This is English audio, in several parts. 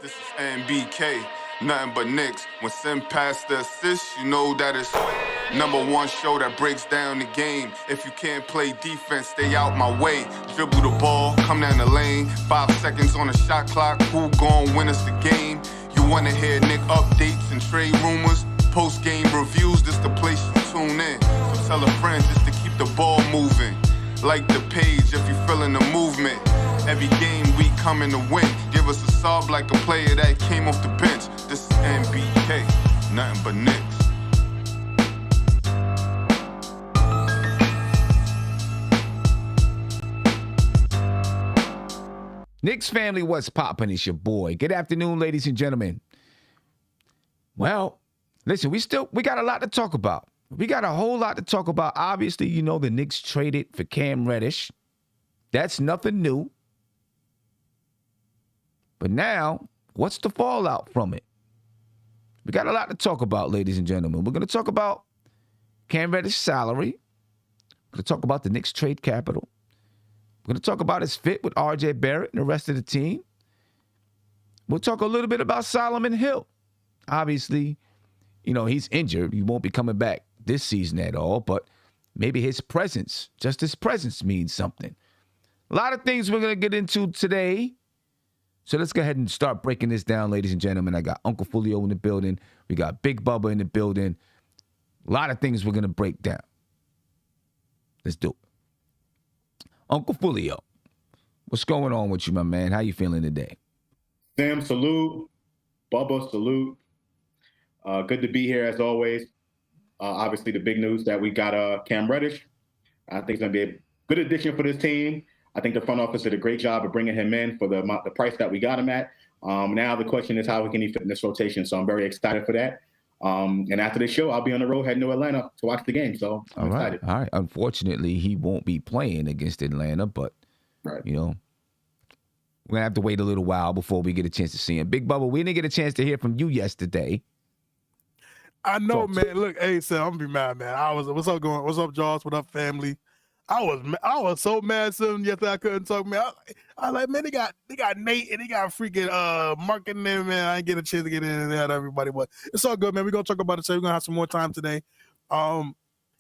This is NBK, nothing but Knicks. When Sim pass the assist, you know that it's #1 show that breaks down the game. If you can't play defense, stay out my way. Dribble the ball, come down the lane. 5 seconds on the shot clock, who gon' win us the game? You wanna hear Nick updates and trade rumors? Post-game reviews, this the place you tune in. So tell a friend just to keep the ball moving. Like the page if you feeling the movement. Every game we coming to win. Give us a sub like a player that came off the bench. This is NBK, nothing but Knicks. Knicks family, what's poppin'? It's your boy. Good afternoon, ladies and gentlemen. Well, listen, we got a lot to talk about. We got a whole lot to talk about. Obviously, you know the Knicks traded for Cam Reddish. That's nothing new. But now, what's the fallout from it? We got a lot to talk about, ladies and gentlemen. We're going to talk about Cam Reddish's salary. We're going to talk about the Knicks trade capital. We're going to talk about his fit with R.J. Barrett and the rest of the team. We'll talk a little bit about Solomon Hill. Obviously, you know, he's injured. He won't be coming back this season at all, but maybe his presence, just his presence, means something. A lot of things we're going to get into today. So let's go ahead and start breaking this down, ladies and gentlemen. I got Uncle Fulio in the building. We got Big Bubba in the building. A lot of things we're going to break down. Let's do it. Uncle Fulio, what's going on with you, my man? How you feeling today? Sam, salute. Bubba, salute. Good to be here as always. Obviously, the big news that we got Cam Reddish. I think it's going to be a good addition for this team. I think the front office did a great job of bringing him in for the price that we got him at. Now the question is how can he fit in this rotation? So I'm very excited for that. And after the show, I'll be on the road heading to Atlanta to watch the game. So I'm excited. All right. Unfortunately, he won't be playing against Atlanta, but, you know, we're going to have to wait a little while before we get a chance to see him. Big Bubba, we didn't get a chance to hear from you yesterday. I know, man. Look, hey, Sam, I'm gonna be mad, man. What's up, What's up, Jaws? What up, family? I was so mad something yesterday I couldn't talk, man. I like, man, they got Nate and they got freaking Mark in there, man. I didn't get a chance to get in and out everybody, but it's all good, man. We're gonna talk about it today. We're gonna have some more time today.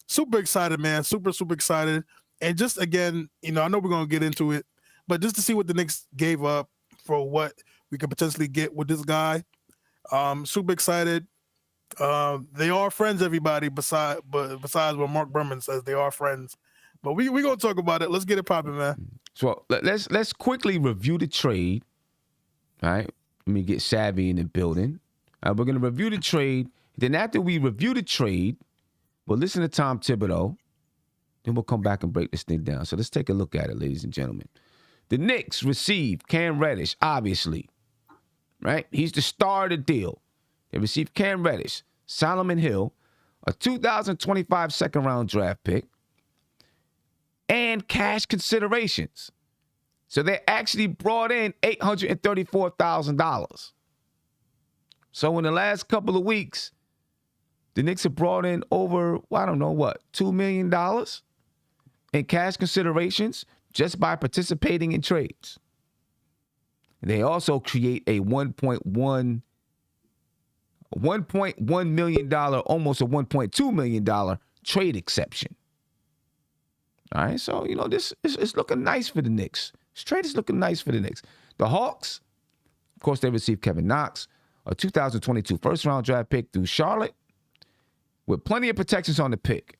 Super excited, man. Super excited. And just again, you know, I know we're gonna get into it, but just to see what the Knicks gave up for what we could potentially get with this guy. Super excited. They are friends, everybody, besides what Mark Berman says, they are friends. But we gonna talk about it. Let's get it popping, man. So let's quickly review the trade. All right. Let me get Savvy in the building. We're gonna review the trade. Then after we review the trade, we'll listen to Tom Thibodeau. Then we'll come back and break this thing down. So let's take a look at it, ladies and gentlemen. The Knicks received Cam Reddish, obviously. Right? He's the star of the deal. They received Cam Reddish, Solomon Hill, a 2025 second-round draft pick, and cash considerations. So they actually brought in $834,000. So in the last couple of weeks, the Knicks have brought in over, I don't know what, $2 million in cash considerations just by participating in trades. They also create a $1.1 million, almost a $1.2 million trade exception. All right, so, you know, this is looking nice for the Knicks. This trade is looking nice for the Knicks. The Hawks, of course, they received Kevin Knox, a 2022 first-round draft pick through Charlotte with plenty of protections on the pick.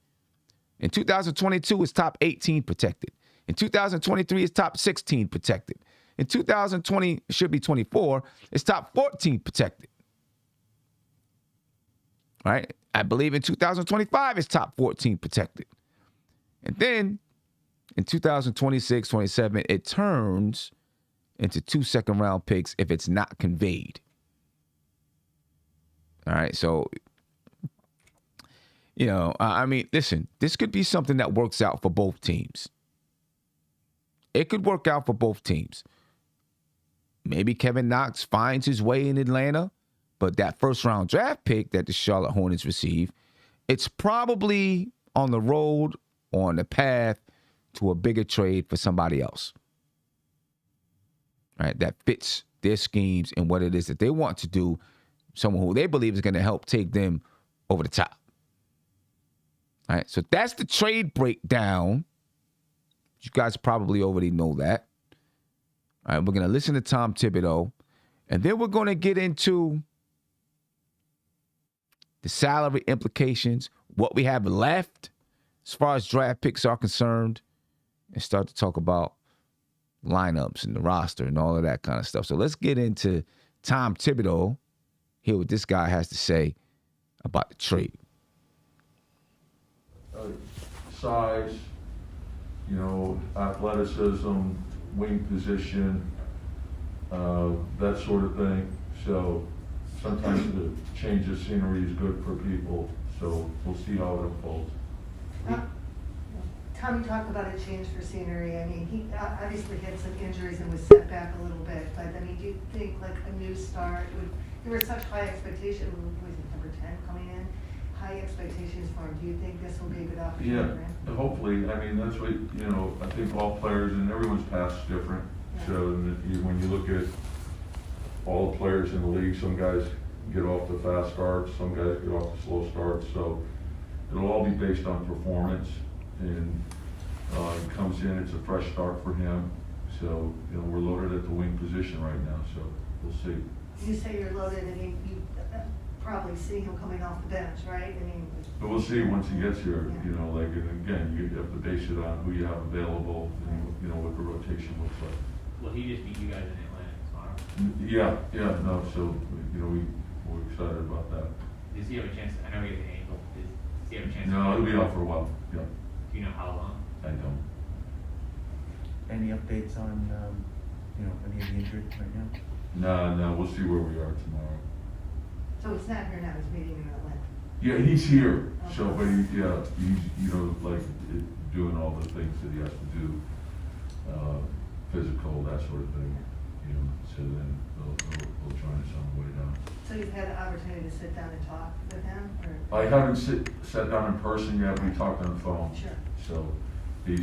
In 2022, it's top 18 protected. In 2023, it's top 16 protected. In 2020, it should be 24, it's top 14 protected. All right, I believe in 2025, it's top 14 protected. And then in 2026, 27, it turns into 2 second-round picks if it's not conveyed. All right, so, you know, I mean, listen, this could be something that works out for both teams. It could work out for both teams. Maybe Kevin Knox finds his way in Atlanta, but that first-round draft pick that the Charlotte Hornets receive, it's probably on the road, on the path to a bigger trade for somebody else. Right, that fits their schemes and what it is that they want to do, someone who they believe is going to help take them over the top. All right, so that's the trade breakdown. You guys probably already know that. All right, we're going to listen to Tom Thibodeau, and then we're going to get into the salary implications, what we have left as far as draft picks are concerned, and start to talk about lineups and the roster and all of that kind of stuff. So let's get into Tom Thibodeau, hear what this guy has to say about the trade. Size, athleticism, wing position, that sort of thing. So sometimes the change of scenery is good for people. So we'll see how it unfolds. Tommy talked about a change for scenery. I mean, he obviously had some injuries and was set back a little bit. But I mean, do you think like a new start there were such high expectations? Was it number 10 coming in? High expectations for him. Do you think this will be a good opportunity for him? Yeah, hopefully. I mean, that's what, I think all players and everyone's past is different. Yeah. So when you look at all the players in the league, some guys get off the fast starts, some guys get off the slow starts. So it'll all be based on performance. And he comes in, it's a fresh start for him. So, we're loaded at the wing position right now, so we'll see. You say you're loaded, and you probably see him coming off the bench, right? I mean, but we'll see once he gets here, and again, you have to base it on who you have available and, what the rotation looks like. Will he just beat you guys in Atlanta tomorrow? Yeah, no, so, we're excited about that. Does he have a chance? I know he has an ankle. Does he have a chance? No, he'll be out for a while, yeah. Do you know how long? I don't. Any updates on, any of the injured right now? No, we'll see where we are tomorrow. so it's not here now. He's meeting in Atlanta. Yeah, he's here, Okay. so, but he's, doing all the things that he has to do, physical, that sort of thing, so then they'll join us on the way down. So you've had the opportunity to sit down and talk with him, or? I haven't sat down in person yet, we talked on the phone. Sure. So he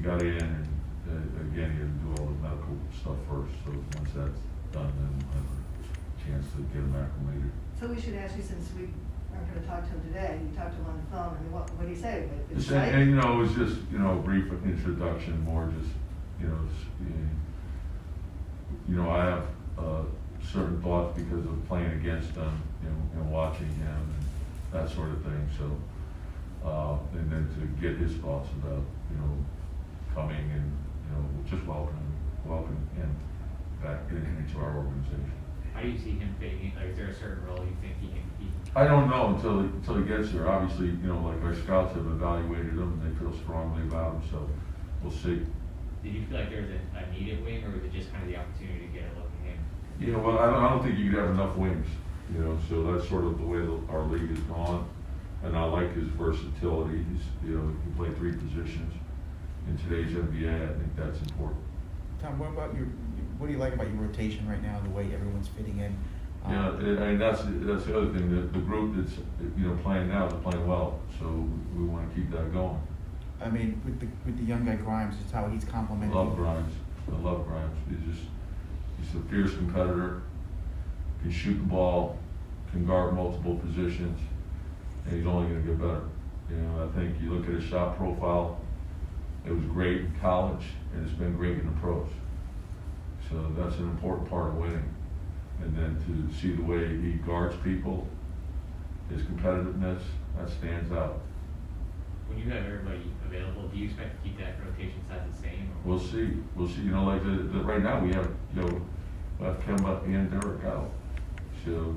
got in and again, he had to do all the medical stuff first, so once that's done, then we'll have a chance to get him acclimated. So we should ask you, since we aren't going to talk to him today, you talked to him on the phone, and what did he say? It's right? And it was just, a brief introduction, more just, I have certain thoughts because of playing against him, and watching him and that sort of thing. So, and then to get his thoughts about, coming and, just welcome him back into our organization. How do you see him fitting in? Like, is there a certain role you think he can be? I don't know until he gets here. Obviously, our scouts have evaluated him and they feel strongly about him, so we'll see. Did you feel like there was a needed wing, or was it just kind of the opportunity to get a look at him? Well, I don't think you could have enough wings, so that's sort of the way our league has gone. And I like his versatility. He can play 3 positions. In today's NBA, I think that's important. Tom, what do you like about your rotation right now, the way everyone's fitting in? Yeah, I mean, that's the other thing. The group that's playing now is playing well, so we want to keep that going. I mean, with the young guy Grimes, just how he's complimenting. I love Grimes. He's a fierce competitor. Can shoot the ball, can guard multiple positions, and he's only going to get better. I think you look at his shot profile. It was great in college, and it's been great in the pros. So that's an important part of winning. And then to see the way he guards people, his competitiveness, that stands out. When you have everybody available, do you expect to keep that rotation size the same? Or? We'll see. Like right now we have, Kemba and Derek out. So,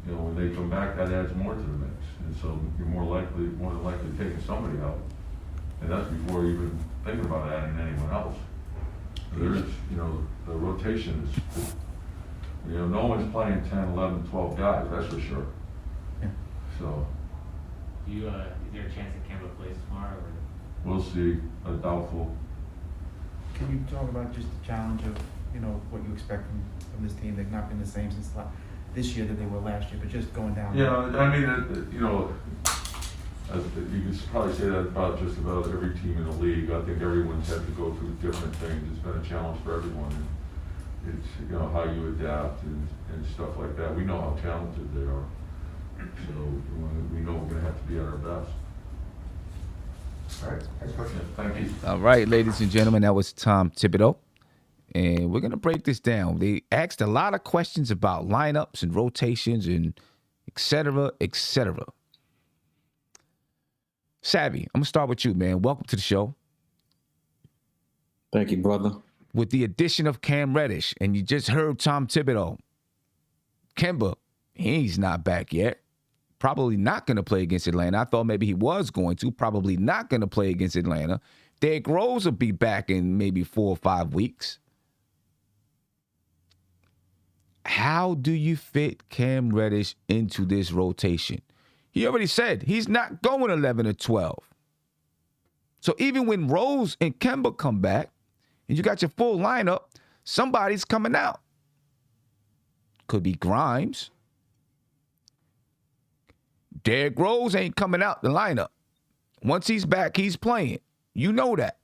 when they come back, that adds more to the mix. And so you're more than likely taking somebody out. And that's before even thinking about adding anyone else. There's, the rotation is, no one's playing 10, 11, 12 guys, that's for sure. Yeah. So. Is there a chance that Kemba plays tomorrow? Or? We'll see, doubtful. Can you talk about just the challenge of, what you expect from this team? They've not been the same since this year that they were last year, but just going down. Yeah, I mean, you could probably say that about just about every team in the league. I think everyone's had to go through different things. It's been a challenge for everyone. it's how you adapt and stuff like that. We know how talented they are, so we know we're going to have to be at our best. All right, next question. Thank you. All right, ladies and gentlemen, that was Tom Thibodeau. And we're going to break this down. They asked a lot of questions about lineups and rotations and et cetera, et cetera. Savvy, I'm going to start with you, man. Welcome to the show. Thank you, brother. With the addition of Cam Reddish, and you just heard Tom Thibodeau, Kemba, he's not back yet. Probably not going to play against Atlanta. I thought maybe he was going to. Probably not going to play against Atlanta. Derrick Rose will be back in maybe 4 or 5 weeks. How do you fit Cam Reddish into this rotation? He already said he's not going 11 or 12. So even when Rose and Kemba come back, and you got your full lineup, somebody's coming out. Could be Grimes. Derrick Rose ain't coming out the lineup. Once he's back, he's playing. You know that.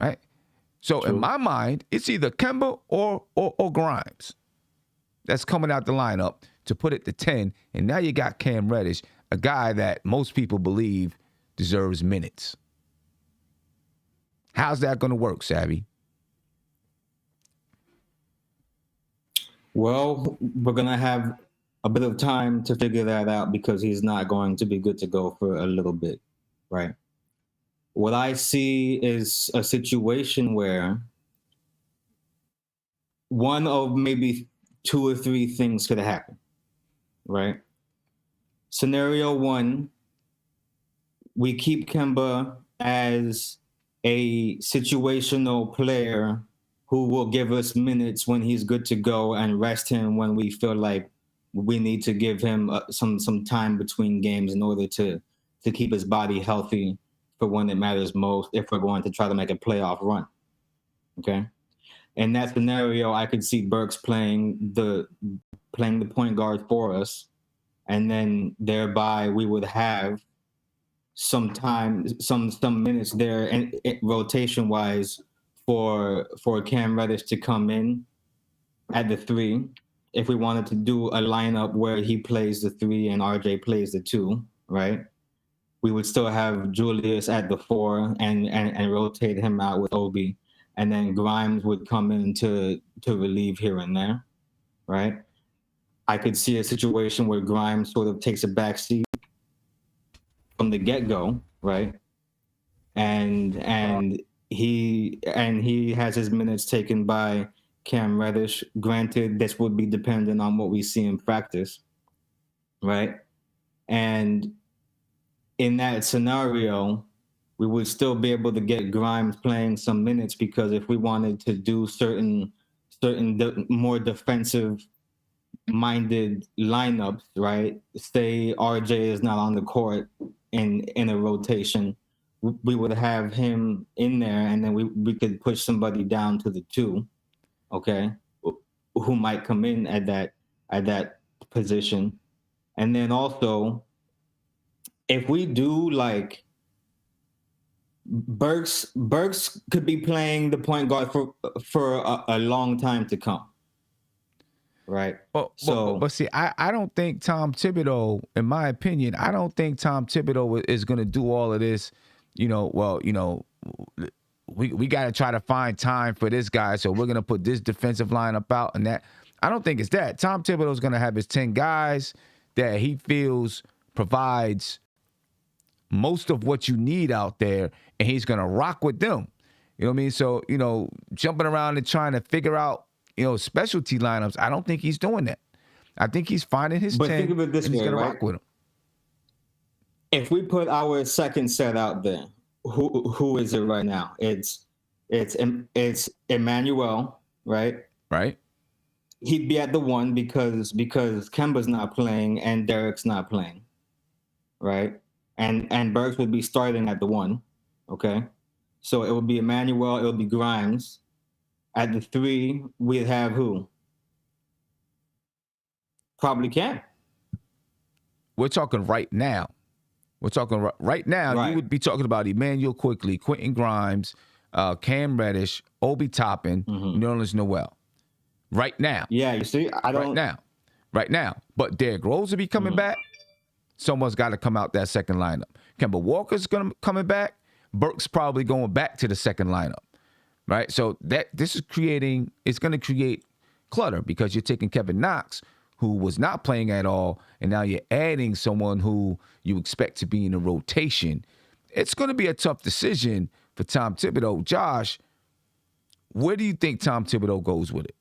Right? So in my mind, it's either Kemba or Grimes that's coming out the lineup to put it to 10. And now you got Cam Reddish, a guy that most people believe deserves minutes. How's that going to work, Savvy? Well, we're going to have a bit of time to figure that out because he's not going to be good to go for a little bit, right? What I see is a situation where one of maybe 2 or 3 things could happen, right? Scenario 1, we keep Kemba as a situational player who will give us minutes when he's good to go and rest him when we feel like we need to give him some time between games in order to keep his body healthy for when it matters most if we're going to try to make a playoff run, okay? In that scenario, I could see Burks playing the point guard for us, and then thereby we would have some time, some minutes there, and rotation wise for Cam Reddish to come in at the 3. If we wanted to do a lineup where he plays the 3 and RJ plays the 2, right? We would still have Julius at the 4 and rotate him out with Obi, and then Grimes would come in to relieve here and there, right? I could see a situation where Grimes sort of takes a back seat from the get-go, right? And he has his minutes taken by Cam Reddish. Granted, this would be dependent on what we see in practice, right? And in that scenario, we would still be able to get Grimes playing some minutes because if we wanted to do certain more defensive-minded lineups, right? Say RJ is not on the court in a rotation, we would have him in there, and then we could push somebody down to the 2, okay, who might come in at that position. And then also, if we do like Burks could be playing the point guard for a long time to come, right? But see, I don't think Tom Thibodeau, in my opinion, I don't think Tom Thibodeau is going to do all of this. We got to try to find time for this guy, so we're going to put this defensive lineup out and that. I don't think it's that. Tom Thibodeau is going to have his 10 guys that he feels provides most of what you need out there, and he's going to rock with them. You know what I mean? So, jumping around and trying to figure out, specialty lineups, I don't think he's doing that. I think he's finding his 10, think of it this and he's way, going right? to rock with them. If we put our second set out there, who is it right now? It's Emmanuel, right? Right. He'd be at the 1 because Kemba's not playing and Derrick's not playing, right? And Burks would be starting at the 1, okay? So it would be Emmanuel, it would be Grimes. At the 3, we'd have who? Probably Cam. We're talking right now. Right now. Right. You would be talking about Emmanuel Quickly, Quentin Grimes, Cam Reddish, Obi Toppin, Nerlens Noel. Right now. Yeah, you see, I don't. Right now. But Derrick Rose will be coming back. Someone's got to come out that second lineup. Kemba Walker's coming back. Burke's probably going back to the second lineup. Right? So it's going to create clutter because you're taking Kevin Knox, who was not playing at all, and now you're adding someone who you expect to be in a rotation. It's going to be a tough decision for Tom Thibodeau. Josh, where do you think Tom Thibodeau goes with it?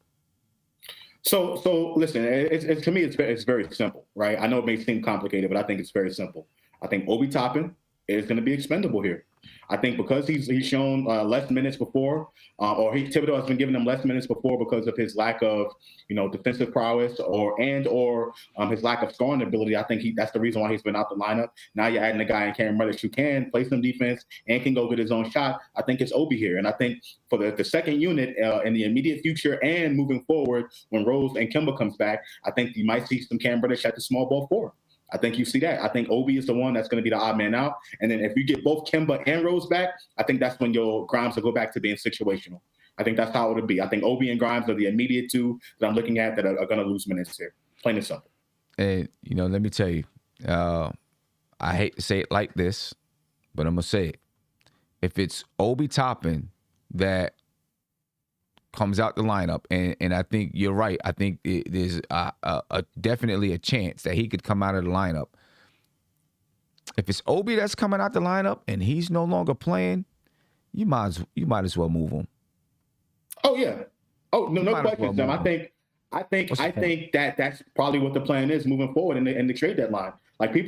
So listen, it's to me, it's very simple, right? I know it may seem complicated, but I think it's very simple. I think Obi Toppin is going to be expendable here. I think because he's shown less minutes before, Thibodeau has been giving him less minutes before because of his lack of, defensive prowess or his lack of scoring ability. I think that's the reason why he's been out the lineup. Now you're adding a guy in Cam Reddish who can play some defense and can go get his own shot. I think it's Obi here, and I think for the second unit in the immediate future and moving forward, when Rose and Kemba comes back, I think you might see some Cam Reddish at the small ball four. I think you see that. I think Obi is the one that's going to be the odd man out. And then if you get both Kemba and Rose back, I think that's when your Grimes will go back to being situational. I think that's how it would be. I think Obi and Grimes are the immediate two that I'm looking at that are going to lose minutes here. Plain and simple. And, let me tell you, I hate to say it like this, but I'm going to say it. If it's Obi Toppin that comes out the lineup, and I think you're right. I think there's definitely a chance that he could come out of the lineup. If it's Obi that's coming out the lineup and he's no longer playing, you might as well move him. Oh yeah. Oh no question, Sam. I think that's probably what the plan is moving forward in the trade deadline. Like a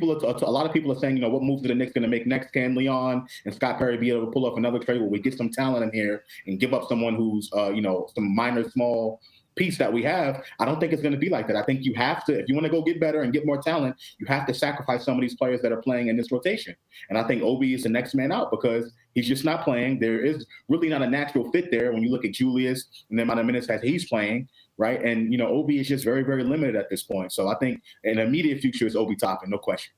lot of people are saying, what moves are the Knicks going to make next? Can Leon and Scott Perry be able to pull off another trade where we get some talent in here and give up someone who's, some minor, small piece that we have? I don't think it's going to be like that. I think you have to, if you want to go get better and get more talent, you have to sacrifice some of these players that are playing in this rotation. And I think Obi is the next man out because he's just not playing. There is really not a natural fit there when you look at Julius and the amount of minutes that he's playing. Right. And, Obi is just very, very limited at this point. So I think an immediate future is Obi Toppin, no question.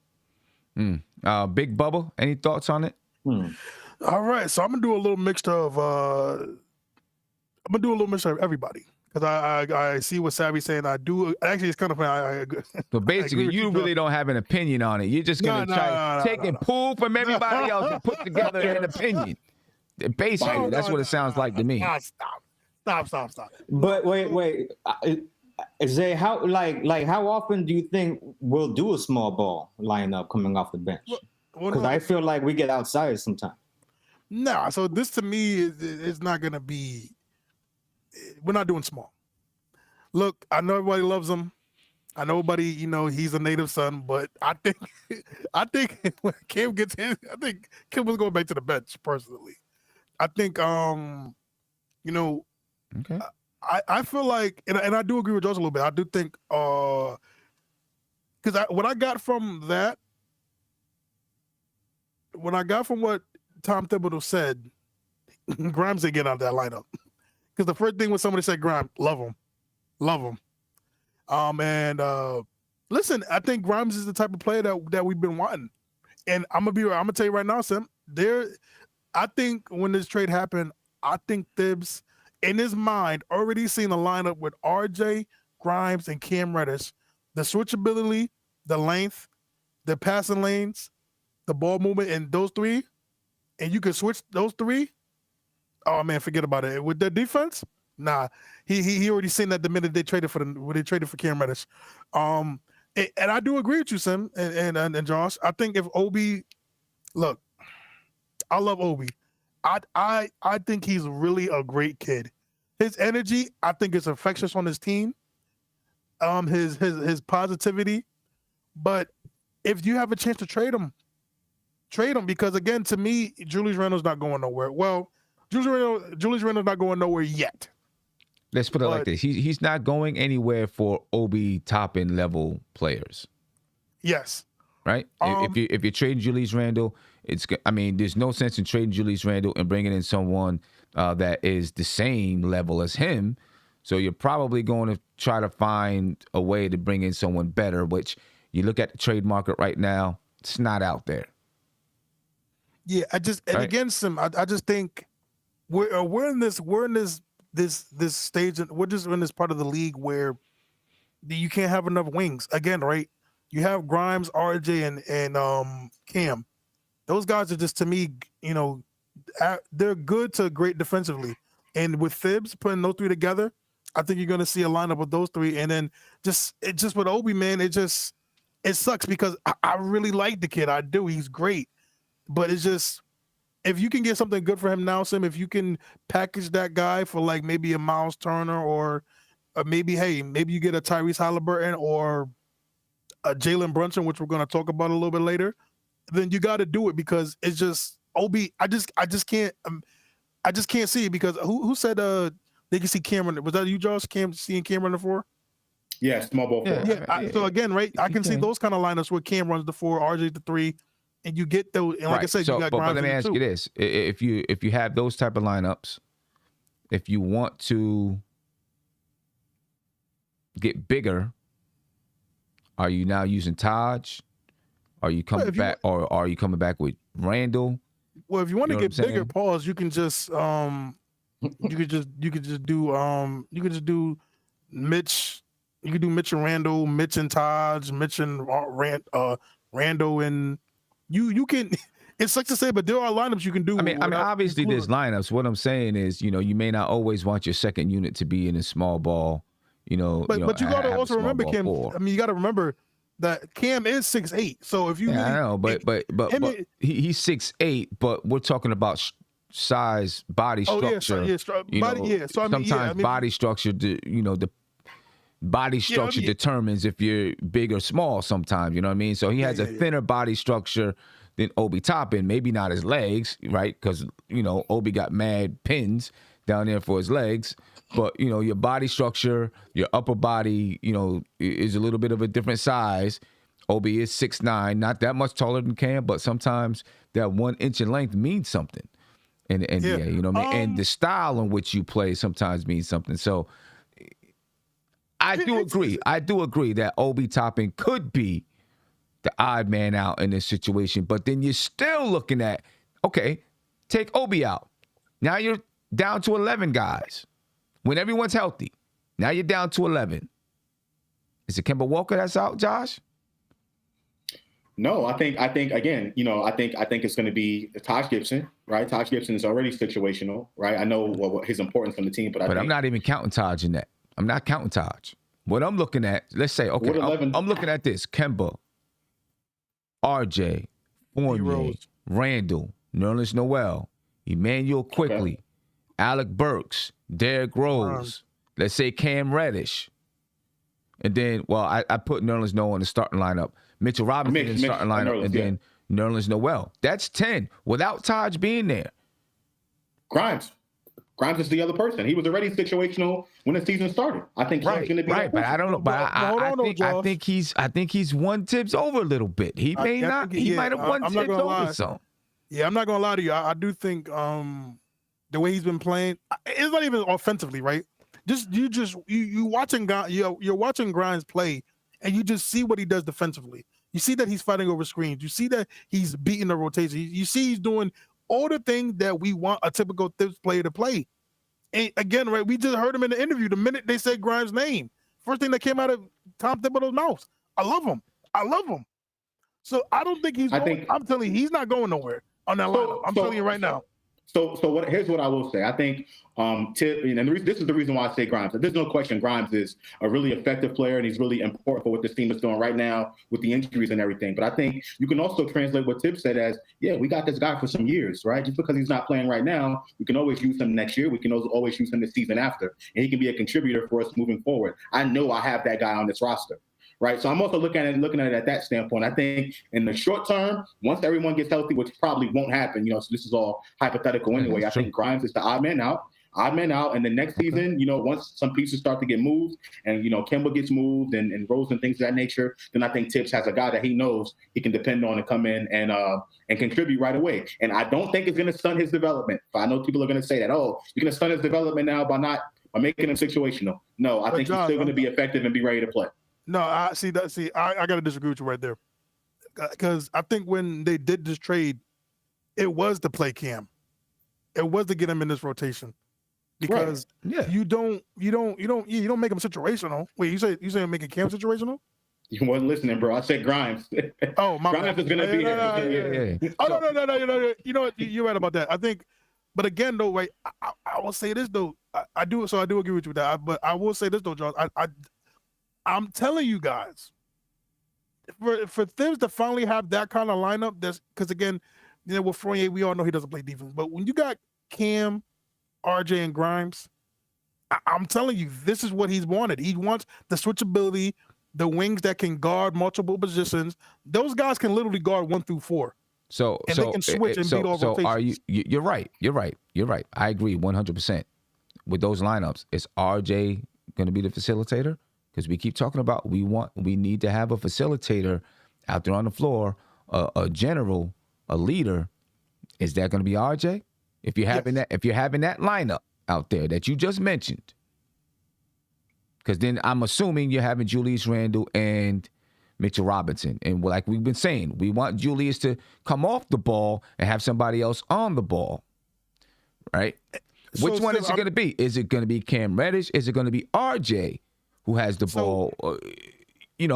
Big Bubba, any thoughts on it? All right. So I'm going to do a little mixture of everybody. Because I see what Savvy's saying. I do. Actually, it's kind of funny. So basically, you really don't have an opinion on it. You're just going to try to take and pull from everybody else and put together an opinion. Basically, that's what it sounds like to me. Stop. But wait. Zay, how often do you think we'll do a small ball lineup coming off the bench? Because I feel like we get outside sometimes. Nah, so this to me is not going to be. We're not doing small. Look, I know everybody loves him. I know everybody, he's a native son, but I think when Kim gets in, I think Kim was going back to the bench personally. I think, Okay. I feel like, and I do agree with Josh a little bit. I do think, because what I got from what Tom Thibodeau said, Grimes didn't get out of that lineup. Because the first thing when somebody said Grimes, love him. Listen, I think Grimes is the type of player that we've been wanting. And I'm gonna tell you right now, Sam, I think when this trade happened, I think Thibs in his mind already seen a lineup with RJ, Grimes, and Cam Reddish. The switchability, the length, the passing lanes, the ball movement, and those three, and you can switch those three. Oh man, forget about it. With their defense, nah. He already seen that the minute they traded for Cam Reddish. And I do agree with you, Sim and Josh. I think if Obi, look, I love Obi. I think he's really a great kid. His energy, I think, is infectious on his team. His positivity. But if you have a chance to trade him because again, to me, Julius Randle's not going nowhere. Well, Julius Randle's not going nowhere yet. Let's put it like this: he's not going anywhere for Obi Toppin level players. Yes. Right. If you're trading Julius Randle, there's no sense in trading Julius Randle and bringing in someone that is the same level as him. So you're probably going to try to find a way to bring in someone better, which you look at the trade market right now, it's not out there. Yeah, against him, I just think we're in this stage. We're just in this part of the league where you can't have enough wings again, right? You have Grimes, RJ, and Cam. Those guys are just, to me, they're good to great defensively. And with Thibs putting those three together, I think you're going to see a lineup of those three. And then just with Obi, man, it sucks because I really like the kid. I do. He's great. But it's just, if you can get something good for him now, Sim, if you can package that guy for like maybe a Miles Turner or maybe you get a Tyrese Halliburton or a Jalen Brunson, which we're going to talk about a little bit later, then you got to do it, because it's just Obi. I just can't see it, because who said they can see Cameron? Was that you, Josh? Seeing Cameron the 4? Yeah, small ball 4. Yeah. So again, right, I can see those kind of lineups where Cam runs the 4, RJ the 3, and you get those. And like I said, you got Grimes. But let me ask you this: if you have those type of lineups, if you want to get bigger, are you now using Taj? Are you coming back, or are you coming back with Randall? Well, if you want to get bigger, pause. You can just you could just do Mitch. You could do Mitch and Randall, Mitch and Taj, Mitch and Randall, and you can. It sucks to say, but there are lineups you can do. I mean, obviously there's lineups. What I'm saying is, you may not always want your second unit to be in a small ball. But you got to also remember, Cam. I mean, you got to remember that Cam is 6'8". So if you, I know, but he's 6'8", but we're talking about size, body structure. So sometimes body structure, the body structure determines if you're big or small. Sometimes, you know what I mean. So he has a thinner body structure than Obi Toppin. Maybe not his legs, right? Because Obi got mad pins down there for his legs. But, your body structure, your upper body, is a little bit of a different size. Obi is 6'9", not that much taller than Cam, but sometimes that 1 inch in length means something in the NBA, you know what I mean? And the style in which you play sometimes means something. So I do agree that Obi Toppin could be the odd man out in this situation. But then you're still looking at, okay, take Obi out. Now you're down to 11 guys. When everyone's healthy, now you're down to 11. Is it Kemba Walker that's out, Josh? No, I think again, I think it's going to be Taj Gibson, right? Taj Gibson is already situational, right? I know what his importance on the team, but I'm not even counting Taj in that. I'm not counting Taj. What I'm looking at, let's say, okay, I'm looking at this: Kemba, RJ, Fournier, Randall, Nerlens Noel, Emmanuel Quickly, Alec Burks, Derrick Rose, let's say Cam Reddish. And then, I put Nerlens Noel in the starting lineup. Mitchell Robinson in the starting lineup, and then Nerlens Noel. That's 10 without Taj being there. Grimes is the other person. He was already situational when the season started. I think he's going to be right. But I don't know. But I think he's won Thibs over a little bit. He may not. He might have won Thibs over some. Yeah, I'm not gonna lie to you. I do think the way he's been playing, it's not even offensively, right? You watching you're watching Grimes play, and you just see what he does defensively. You see that he's fighting over screens. You see that he's beating the rotation. You see he's doing all the things that we want a typical Thibs player to play. And again, right, we just heard him in the interview. The minute they said Grimes' name, first thing that came out of Tom Thibodeau's mouth, I love him. So I don't think I'm telling you, he's not going nowhere on that lineup. I'm telling you right now. So here's what I will say. I think this is the reason why I say Grimes. There's no question Grimes is a really effective player, and he's really important for what this team is doing right now with the injuries and everything. But I think you can also translate what Thibs said as, we got this guy for some years, right? Just because he's not playing right now, we can always use him next year. We can always use him the season after, and he can be a contributor for us moving forward. I know I have that guy on this roster. Right. So I'm also looking at it at that standpoint. I think in the short term, once everyone gets healthy, which probably won't happen, so this is all hypothetical anyway. I think Grimes is the odd man out. And the next season, once some pieces start to get moved and, Kemba gets moved and Rose and things of that nature, then I think Thibs has a guy that he knows he can depend on to come in and contribute right away. And I don't think it's going to stunt his development. I know people are going to say that, you're going to stunt his development now by making him situational. No, I think he's still going to be effective and be ready to play. No, I got to disagree with you right there, because I think when they did this trade, it was to play Cam. it was to get him in this rotation because Yeah. you don't make him situational. Wait, you say making Cam situational? You wasn't listening, bro. I said Grimes. Oh, my Grimes bad. is gonna be Yeah. there. Oh, no. You know what? You're right about that. I think, but again, though, right? I will say this though. I do agree with you with that. But I will say this though, John. I'm telling you guys, for Thibs to finally have that kind of lineup, that's because again, you know, with Fournier, we all know he doesn't play defense. But when you got Cam, RJ, and Grimes, I'm telling you, this is what he's wanted. He wants the switchability, the wings that can guard multiple positions. Those guys can literally guard 1 through 4. So And they can switch and beat all rotations. Are you're right. I agree 100% with those lineups. Is RJ going to be the facilitator? Because we keep talking about we need to have a facilitator out there on the floor, a general, a leader. Is that going to be RJ? If you're having that lineup out there that you just mentioned, because then I'm assuming you're having Julius Randle and Mitchell Robinson. And like we've been saying, we want Julius to come off the ball and have somebody else on the ball, right? Which one is it going to be? Is it going to be Cam Reddish? Is it going to be RJ who has the ball? Who's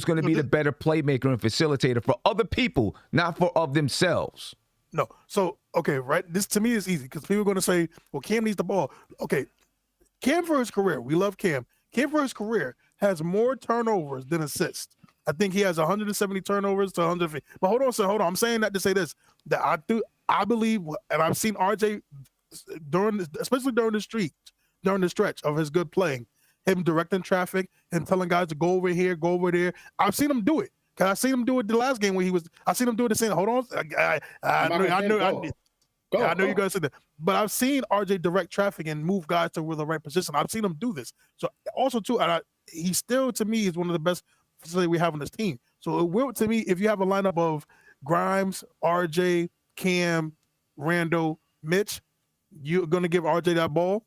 going to be the better playmaker and facilitator for other people, not for of themselves? No. So, okay, right? This to me is easy because people are going to say, well, Cam needs the ball. Okay. Cam for his career, we love Cam. Cam for his career has more turnovers than assists. I think he has 170 turnovers to 150. But hold on. I'm saying that to say this, that I believe, and I've seen RJ especially during the stretch of his good playing, him directing traffic and telling guys to go over here, go over there. I've seen him do it. Cause I seen him do it the last game where I seen him do it the same. Hold on. I know you're gonna say that. But I've seen RJ direct traffic and move guys to the right position. I've seen him do this. So also too, he still to me is one of the best facilities we have on this team. So it will to me, if you have a lineup of Grimes, RJ, Cam, Randall, Mitch, you're gonna give RJ that ball.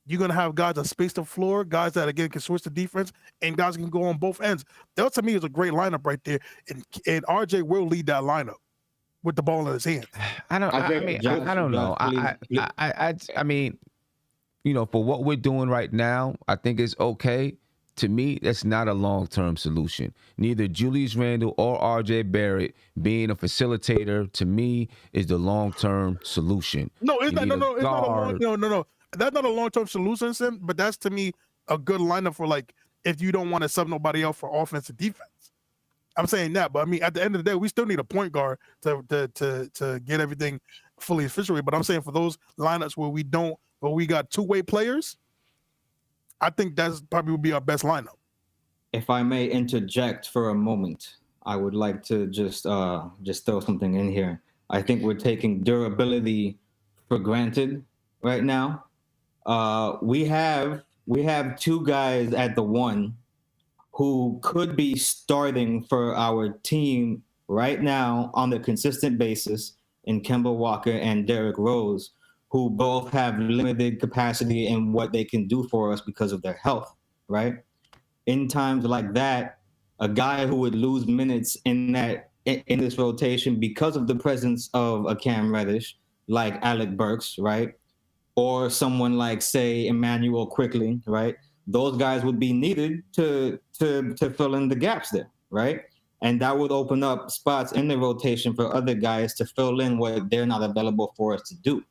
You're going to have guys that space the floor, guys that, again, can switch the defense, and guys can go on both ends. That, to me, is a great lineup right there. And RJ will lead that lineup with the ball in his hand. I don't know. I mean, for what we're doing right now, I think it's okay. To me, that's not a long-term solution. Neither Julius Randle or RJ Barrett being a facilitator, to me, is the long-term solution. No, it's not. No, it's not a long. No. That's not a long-term solution, Sim, but that's to me a good lineup for like if you don't want to sub nobody else for offense and defense. I'm saying that, but I mean at the end of the day, we still need a point guard to get everything fully efficient. But I'm saying for those lineups where we got two-way players, I think that's probably would be our best lineup. If I may interject for a moment, I would like to just throw something in here. I think we're taking durability for granted right now. We have two guys at the one who could be starting for our team right now on a consistent basis in Kemba Walker and Derrick Rose, who both have limited capacity in what they can do for us because of their health, right? In times like that, a guy who would lose minutes in this rotation because of the presence of a Cam Reddish, like Alec Burks, right? Or someone like, say, Emmanuel Quickly, right? Those guys would be needed to fill in the gaps there, right? And that would open up spots in the rotation for other guys to fill in what they're not available for us to do.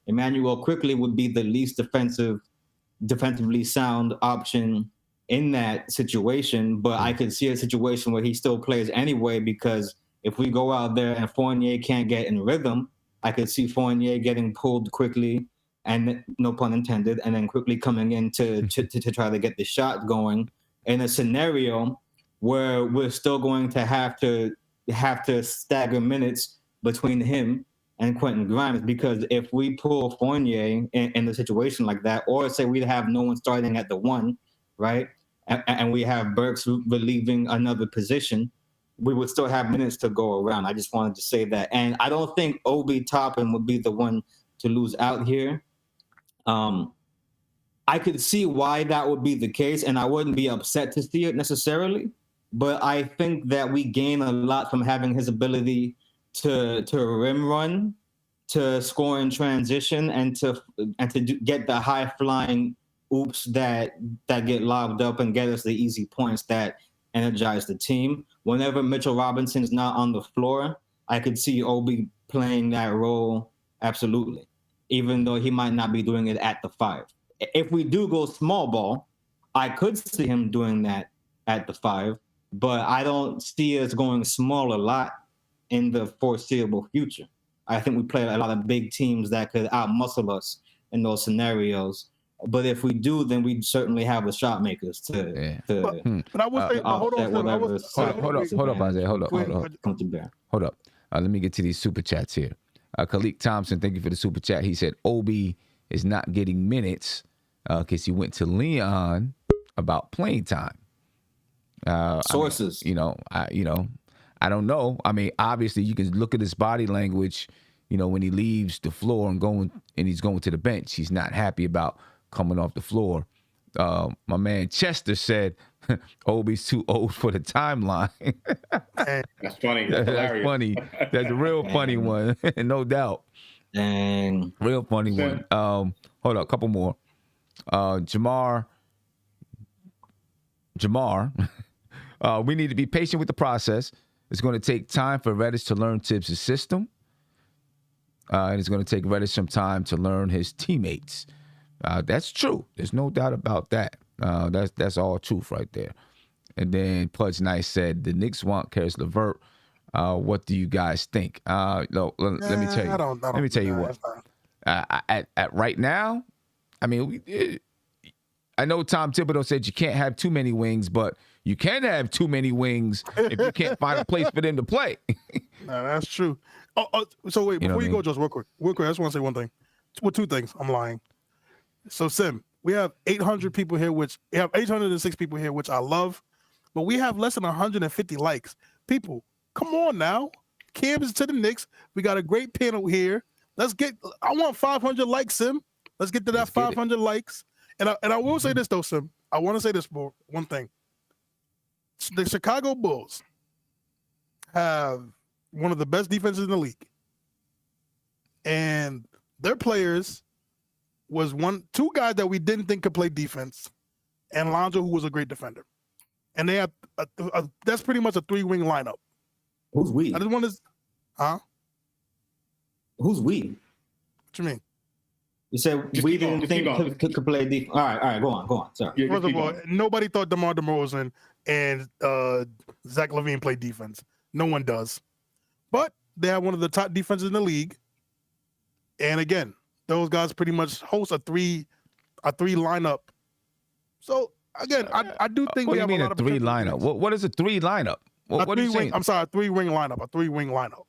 Emmanuel Quickly would be the least defensively sound option in that situation, but I could see a situation where he still plays anyway, because if we go out there and Fournier can't get in rhythm, I could see Fournier getting pulled quickly, and no pun intended, and then quickly coming in to try to get the shot going in a scenario where we're still going to have to stagger minutes between him and Quentin Grimes, because if we pull Fournier in a situation like that, or say we have no one starting at the one, right, and we have Burks relieving another position, we would still have minutes to go around. I just wanted to say that. And I don't think Obi Toppin would be the one to lose out here. I could see why that would be the case, and I wouldn't be upset to see it necessarily, but I think that we gain a lot from having his ability to rim run to score in transition and to get the high flying oops that get lobbed up and get us the easy points that energize the team. Whenever Mitchell Robinson's not on the floor, I could see Obi playing that role absolutely, even though he might not be doing it at the 5. If we do go small ball, I could see him doing that at the 5, but I don't see us going small a lot in the foreseeable future. I think we play a lot of big teams that could out-muscle us in those scenarios. But if we do, then we certainly have the shot makers to. But I will say, hold on, hold up, Isaiah. Hold up. Let me get to these super chats here. Khalik Thompson, thank you for the super chat. He said Obi is not getting minutes because he went to Leon about playing time. Sources. I don't know. I mean, obviously, you can look at his body language. When he leaves the floor and he's going to the bench, he's not happy about coming off the floor. My man Chester said, Obi's too old for the timeline. That's funny. That's hilarious. funny. That's a real funny one, no doubt. Dang. Real funny one. Hold on, a couple more. Jamar, we need to be patient with the process. It's going to take time for Reddish to learn Thibs' system. And it's going to take Reddish some time to learn his teammates. That's true. There's no doubt about that. That's all truth right there. And then Pudge Nice said, the Knicks want Karis LeVert. What do you guys think? Let me tell you. Let me tell you what. At right now, I mean, I know Tom Thibodeau said you can't have too many wings, but you can have too many wings if you can't find a place for them to play. No, that's true. So wait, before you go, just real quick, I just want to say one thing. Well, 2 things. I'm lying. So Sim, we have 800 people here, which we have 806 people here, which I love, but we have less than 150 likes. People, come on now. Cam is to the Knicks. We got a great panel here. I want 500 likes, Sim. Let's get to that 500 likes. And I will say this though, Sim. I want to say this for one thing. The Chicago Bulls have one of the best defenses in the league. And their players was 2 guys that we didn't think could play defense, and Lonzo, who was a great defender. And they have that's pretty much a 3-wing lineup. Who's we? I just want to, Who's we? What you mean? You said we didn't think could play defense. All right, go on. Sorry. First of all, nobody thought DeMar DeRozan and Zach LaVine played defense. No one does. But they have one of the top defenses in the league. And again, those guys pretty much host a three lineup. So again, I do think we have a lot of 3 lineup. What is a 3 lineup? What are you saying? I'm sorry, a 3-wing lineup. A 3-wing lineup.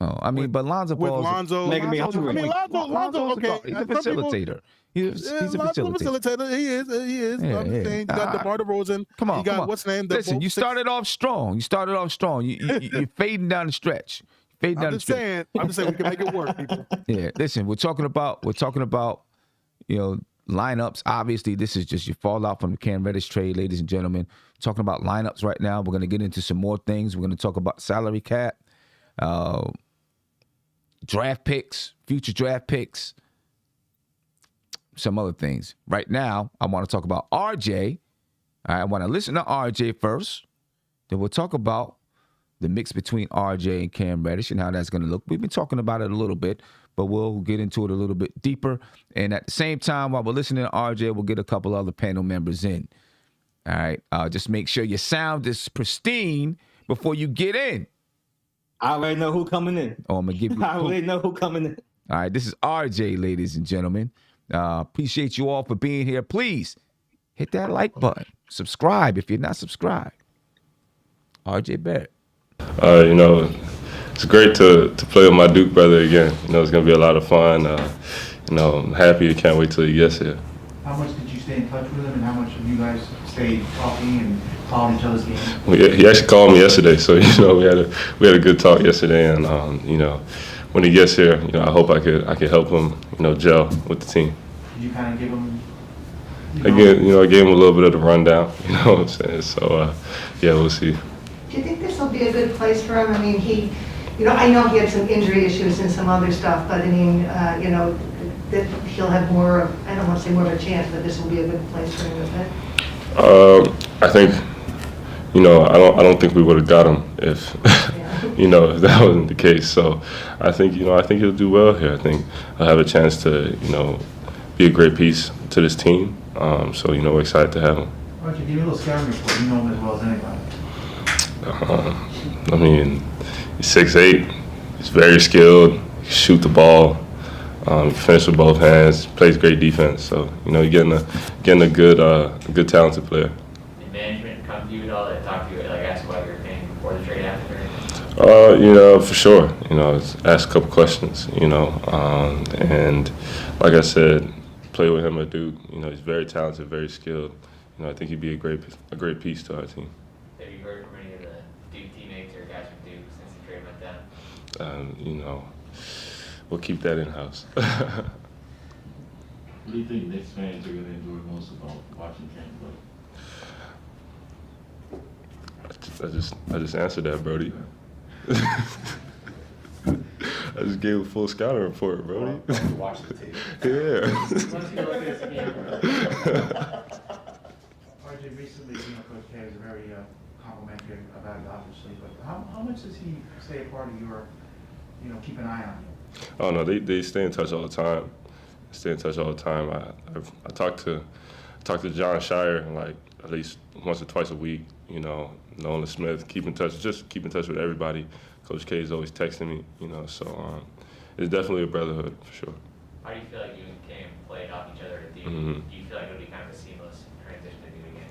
Oh, I mean, but Lonzo with Ball's Lonzo. Lonzo's Okay, he's a facilitator. He's a facilitator. He is. I'm saying you got DeMar DeRozan. Come on, you got what's name? Listen, you started off strong. You're fading down the stretch. I'm just saying we can make it work, people. Yeah, listen, we're talking about lineups. Obviously, this is just your fallout from the Cam Reddish trade, ladies and gentlemen. We're talking about lineups right now. We're going to get into some more things. We're going to talk about salary cap, draft picks, future draft picks, some other things. Right now, I want to talk about RJ. I want to listen to RJ first. Then we'll talk about the mix between RJ and Cam Reddish and how that's going to look. We've been talking about it a little bit, but we'll get into it a little bit deeper. And at the same time, while we're listening to RJ, we'll get a couple other panel members in. All right. Just make sure your sound is pristine before you get in. I already know who coming in. Oh, I'm going to give you I already know who coming in. All right. This is RJ, ladies and gentlemen. Appreciate you all for being here. Please hit that like button. Subscribe if you're not subscribed. RJ Barrett. It's great to play with my Duke brother again. It's going to be a lot of fun. I'm happy. Can't wait till he gets here. How much did you stay in touch with him, and how much have you guys stayed talking and following each other's games? Well, he actually called me yesterday, so we had a good talk yesterday, and when he gets here, I hope I could help him, gel with the team. Did you kind of give him? I gave him a little bit of the rundown. You know what I'm saying? So yeah, we'll see. Do you think this will be a good place for him? I mean, he I know he had some injury issues and some other stuff, but I mean, that he'll have more of, I don't want to say more of a chance, but this will be a good place for him, isn't it? I think, I don't think we would have got him if, if that wasn't the case. So I think he'll do well here. I think I'll have a chance to, be a great piece to this team. So, we're excited to have him. Roger, give me a little scouting report. You know him as well as anybody. I mean, he's 6'8", he's very skilled, he can shoot the ball, he can finish with both hands, plays great defense. So, you're getting a good talented player. Did management come to you at all to talk to you, like ask about your opinion before the trade after? For sure. Ask a couple questions, and like I said, play with him at Duke. He's very talented, very skilled. I think he'd be a great piece to our team. Have you heard from any of the Duke teammates or guys from Duke since the trade went down? We'll keep that in-house. What do you think Knicks fans are going to enjoy most about watching Cam play? I just answered that, Brody. I just gave a full scouting report, Brody. Watch the tape. Yeah. RJ, recently, Coach K was very complimentary about you, obviously, but how much does he stay a part of your, keep an eye on you? Oh no, they stay in touch all the time. I talk to John Shire like at least once or twice a week. Nolan Smith, keep in touch with everybody. Coach K is always texting me. So it's definitely a brotherhood for sure. How do you feel like you and Cam played off each other at Duke? Mm-hmm. Do you feel like it'll be kind of a seamless transition to Duke again?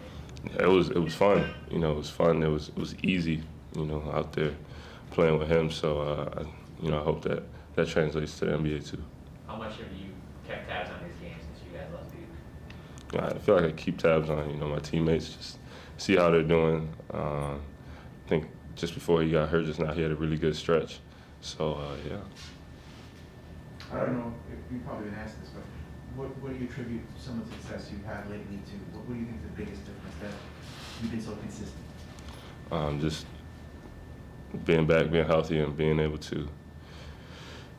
Yeah, it was fun. It was fun. It was easy. Out there playing with him. So I hope that translates to the NBA too. How much have you kept tabs on his game since you guys left Duke? I feel like I keep tabs on my teammates, just see how they're doing. I think just before he got hurt just now, he had a really good stretch. So yeah. I don't know if you've probably been asked this, but what do you attribute some of the success you've had lately to? What do you think is the biggest difference that you've been so consistent? Just being back, being healthy, and being able to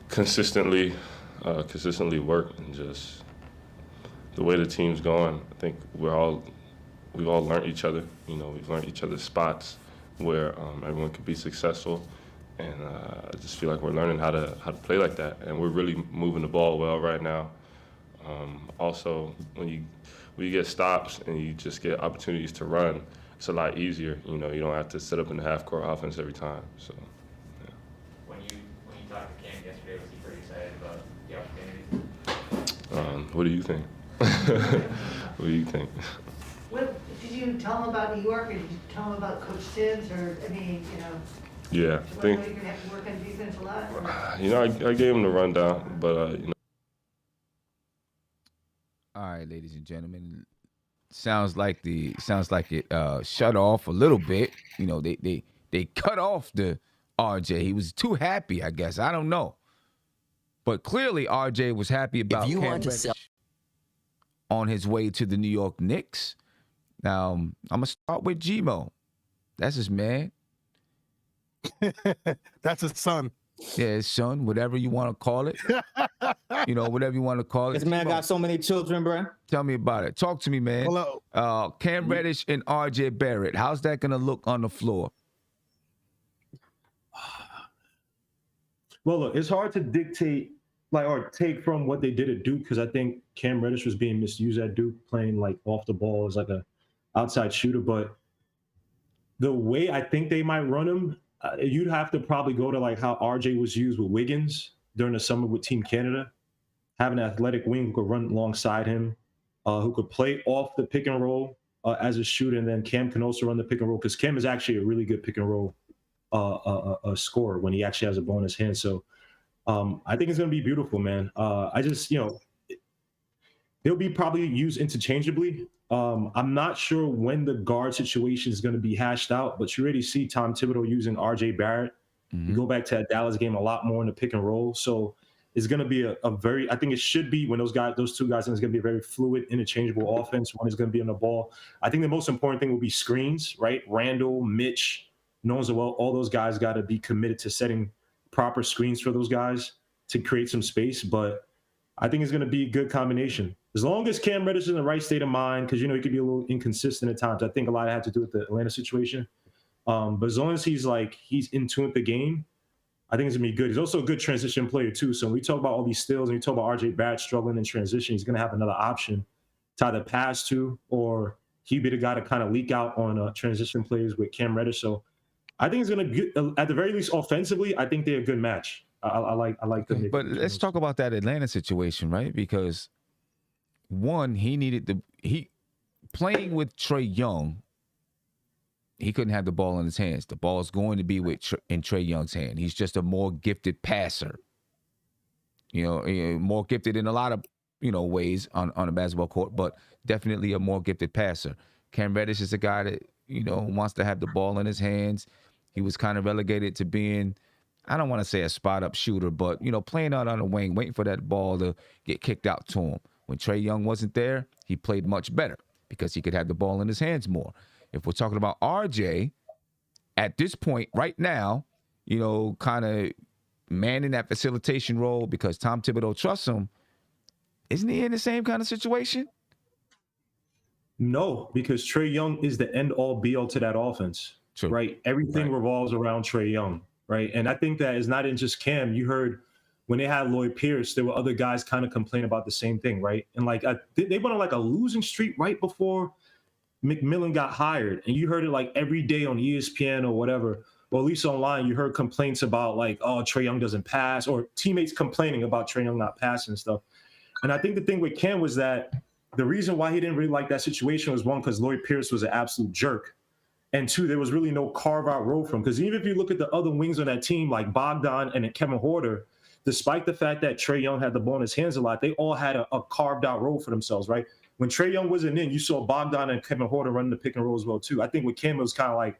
consistently work, and just the way the team's going. I think we've all learned each other. We've learned each other's spots where everyone can be successful, and I just feel like we're learning how to play like that, and we're really moving the ball well right now. Also, when you get stops and you just get opportunities to run, it's a lot easier. You don't have to set up in the half-court offense every time. So. Yeah. When you talked to Cam yesterday, was he pretty excited about the opportunity? What do you think? What do you think? What, did you tell him about New York, or did you tell him about Coach Thibs, or, Yeah, I you're think, going to have to work on defense a lot? Or? I gave him the rundown, but, All right, ladies and gentlemen. Sounds like it shut off a little bit. They cut off the RJ. He was too happy, I guess. I don't know. But clearly RJ was happy about Cam Reddish on his way to the New York Knicks. Now, I'm going to start with Gmo. That's his man. That's his son. Yeah, his son, whatever you want to call it. Whatever you want to call it. This man got so many children, bro. Tell me about it. Talk to me, man. Hello. Cam Reddish and RJ Barrett. How's that going to look on the floor? Well, look, it's hard to dictate or take from what they did at Duke, because I think Cam Reddish was being misused at Duke, playing off the ball as a outside shooter. But the way I think they might run him, you'd have to probably go to how RJ was used with Wiggins during the summer with Team Canada, having an athletic wing who could run alongside him, who could play off the pick and roll as a shooter, and then Cam can also run the pick and roll, because Cam is actually a really good pick and roll scorer when he actually has a ball in his hand. So I think it's going to be beautiful, man. I just, they'll be probably used interchangeably. I'm not sure when the guard situation is going to be hashed out, but you already see Tom Thibodeau using RJ Barrett. Mm-hmm. You go back to that Dallas game a lot more in the pick and roll. So it's going to be a very, I think it should be when those two guys, and it's going to be a very fluid, interchangeable offense. One is going to be on the ball. I think the most important thing will be screens, right? Randall, Mitch, Nones, all those guys got to be committed to setting proper screens for those guys to create some space. But I think it's going to be a good combination. As long as Cam Reddish is in the right state of mind, because, he could be a little inconsistent at times. I think a lot of it had to do with the Atlanta situation. But as long as he's in tune with the game, I think it's going to be good. He's also a good transition player, too. So when we talk about all these steals and we talk about R.J. Barrett struggling in transition, he's going to have another option to either pass to, or he'd be the guy to kind of leak out on transition plays with Cam Reddish. So I think it's going to get, at the very least, offensively, I think they're a good match. I like them. But let's talk about that Atlanta situation, right? Because one, playing with Trae Young, he couldn't have the ball in his hands. The ball is going to be in Trae Young's hand. He's just a more gifted passer. More gifted in a lot of ways on a basketball court, but definitely a more gifted passer. Cam Reddish is a guy that wants to have the ball in his hands. He was kind of relegated to being, I don't want to say a spot-up shooter, but, playing out on the wing, waiting for that ball to get kicked out to him. When Trae Young wasn't there, he played much better because he could have the ball in his hands more. If we're talking about RJ, at this point right now, kind of manning that facilitation role because Tom Thibodeau trusts him, isn't he in the same kind of situation? No, because Trae Young is the end-all, be-all to that offense. True. Right? Everything revolves around Trae Young, right? And I think that is not in just Cam. You heard when they had Lloyd Pierce, there were other guys kind of complain about the same thing, right? And they went on a losing streak right before McMillan got hired, and you heard it every day on ESPN or whatever, or at least online. You heard complaints about Trae Young doesn't pass, or teammates complaining about Trae Young not passing and stuff. And I think the thing with Cam was that the reason why he didn't really like that situation was, one, because Lloyd Pierce was an absolute jerk. And two, there was really no carve-out role for him. Because even if you look at the other wings on that team, like Bogdan and Kevin Huerter, despite the fact that Trae Young had the ball in his hands a lot, they all had a carved-out role for themselves, right? When Trae Young wasn't in, you saw Bogdan and Kevin Huerter running the pick and roll as well, too. I think with Cam, it was kind of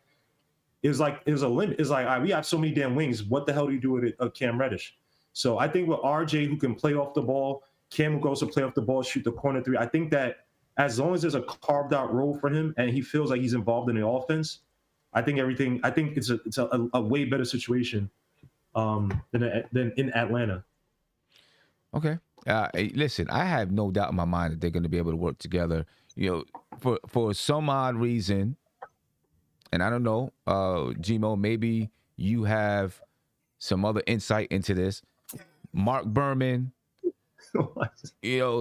it was a limit. It's all right, we have so many damn wings. What the hell do you do with Cam Reddish? So I think with RJ, who can play off the ball, Cam who goes to play off the ball, shoot the corner three, I think that as long as there's a carved out role for him and he feels like he's involved in the offense, I think it's a way better situation than in Atlanta. Okay. Hey, listen, I have no doubt in my mind that they're going to be able to work together. For some odd reason, and I don't know, Gmo, maybe you have some other insight into this. Mark Berman,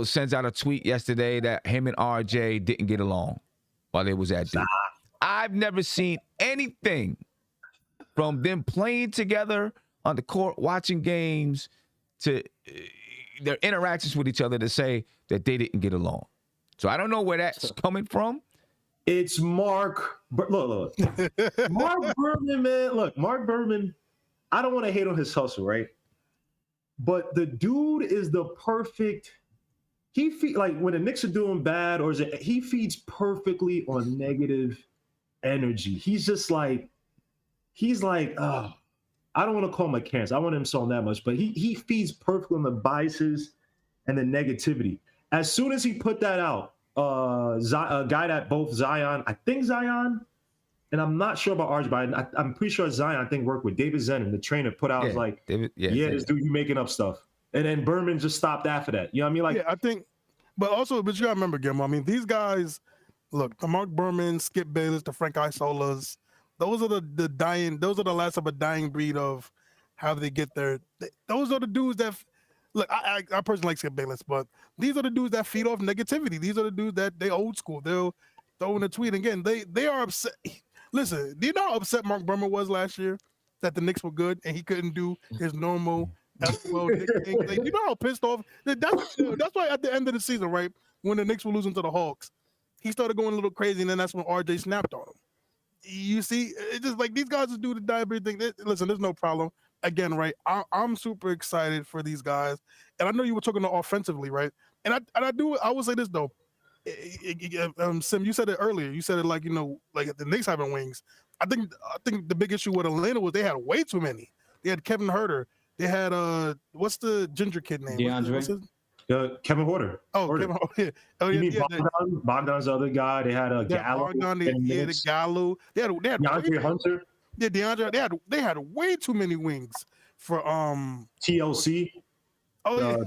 sends out a tweet yesterday that him and RJ didn't get along while they was at Duke. I've never seen anything from them playing together on the court, watching games, to their interactions with each other to say that they didn't get along. So I don't know where that's coming from. It's Mark. Look. Mark Berman, man. Look, Mark Berman, I don't want to hate on his hustle, right? But the dude is the perfect. He when the Knicks are doing bad, he feeds perfectly on negative energy. He's just I don't want to call him a cancer. I want him so that much, but he feeds perfectly on the biases and the negativity. As soon as he put that out, a guy that both Zion, and I'm not sure about RJ, but I'm pretty sure Zion, I think, worked with David Zenon, the trainer, put out this dude, you making up stuff. And then Berman just stopped after that. You know what I mean? I think, but you gotta remember, Gilmo, I mean, these guys, look, the Mark Berman, Skip Bayless, the Frank Isolas, those are those are the last of a dying breed of how they get there. Those are the dudes that, look, I personally like Skip Bayless, but these are the dudes that feed off negativity. These are the dudes that they old school. They'll throw in a tweet. Again, they are upset. Listen, do you know how upset Mark Berman was last year that the Knicks were good and he couldn't do his normal LOL Knicks thing? You know how pissed off? That's why at the end of the season, right, when the Knicks were losing to the Hawks, he started going a little crazy, and then that's when RJ snapped on him. You see, it's just these guys just do the diabetes thing. Listen, there's no problem. Again, right, I'm super excited for these guys. And I know you were talking offensively, right? And I will say this, though. Sim, you said it earlier. You said it like the Knicks having wings. I think the big issue with Atlanta was they had way too many. They had Kevin Huerter. They had what's the ginger kid name? DeAndre. Kevin Huerter. Oh, Kevin. Oh, you mean Bogdan's the other guy? They had Gallo. The Gallo. They had DeAndre Hunter. Yeah, DeAndre. They had way too many wings for TLC. Oh yeah.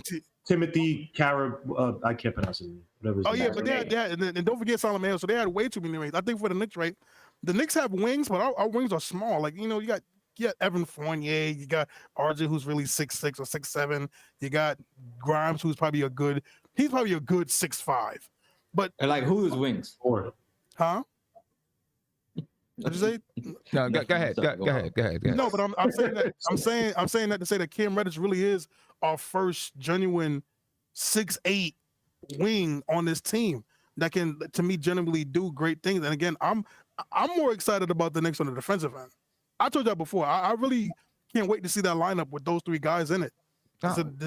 Timothy Carab. I can't pronounce it. Whatever his Oh name yeah, is. but they had and don't forget Solomon Hill. So they had way too many wings. I think for the Knicks, right? The Knicks have wings, but our wings are small. Like you got Evan Fournier, you got RJ who's really 6'6" or 6'7". You got Grimes who's probably a good 6'5". But like who is wings? Or huh? What'd you say? No, go ahead. Go ahead. No, but I'm saying that I'm saying that to say that Cam Reddish really is our first genuine 6'8" wing on this team that can, to me, genuinely do great things. And again, I'm more excited about the Knicks on the defensive end. I told y'all before, I really can't wait to see that lineup with those three guys in it. I'm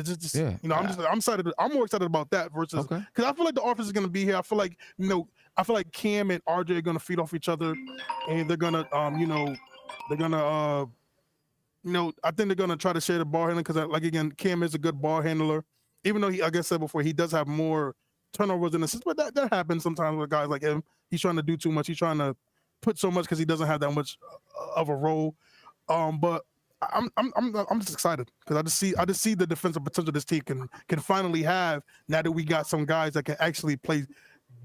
excited. I'm more excited about that versus because I feel like the offense is going to be here. I feel like Cam and RJ are going to feed off each other, and they're going to I think they're going to try to share the ball handling because like again, Cam is a good ball handler. Even though like I said before, he does have more turnovers than assists, but that happens sometimes with guys like him. He's trying to do too much. He's trying to put so much because he doesn't have that much of a role. But I'm just excited because I just see the defensive potential this team can finally have now that we got some guys that can actually play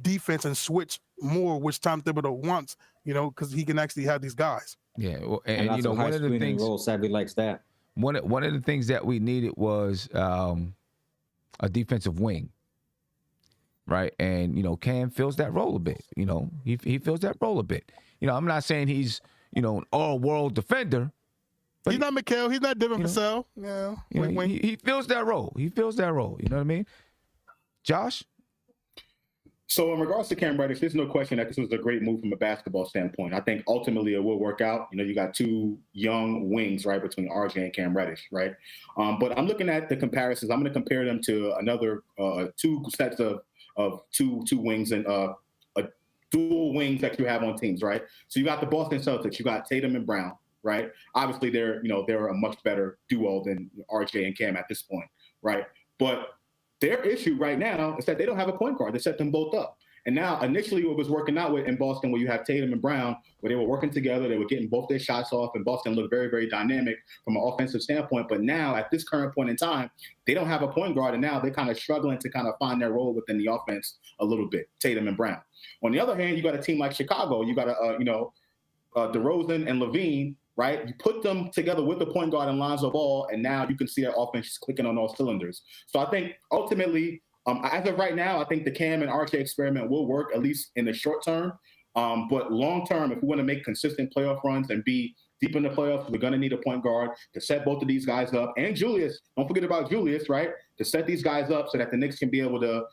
defense and switch more, which Tom Thibodeau wants. Because he can actually have these guys. Yeah, well, and one of the things Savvy likes that. One of the things that we needed was a defensive wing, right? And Cam fills that role a bit. He fills that role a bit. I'm not saying he's an all-world defender. But he's not Mikal. He's not Devin Vassell. Yeah, he fills that role. He fills that role. You know what I mean? Josh? So in regards to Cam Reddish, there's no question that this was a great move from a basketball standpoint. I think ultimately it will work out. You got two young wings, right, between RJ and Cam Reddish, right? But I'm looking at the comparisons. I'm going to compare them to another two sets of two wings and dual wings that you have on teams, right? So you got the Boston Celtics. You got Tatum and Brown, right? Obviously, they're a much better duo than RJ and Cam at this point, right? But their issue right now is that they don't have a point guard to set them both up. And now, initially, what was working out with in Boston, where you have Tatum and Brown, where they were working together, they were getting both their shots off, and Boston looked very, very dynamic from an offensive standpoint. But now, at this current point in time, they don't have a point guard, and now they're kind of struggling to kind of find their role within the offense a little bit, Tatum and Brown. On the other hand, you got a team like Chicago. You got DeRozan and Levine, right? You put them together with the point guard and Lonzo Ball, and now you can see their offense is clicking on all cylinders. So I think ultimately, as of right now, I think the Cam and RJ experiment will work, at least in the short term. But long term, if we want to make consistent playoff runs and be deep in the playoffs, we're going to need a point guard to set both of these guys up. And Julius, don't forget about Julius, right? To set these guys up so that the Knicks can be able to,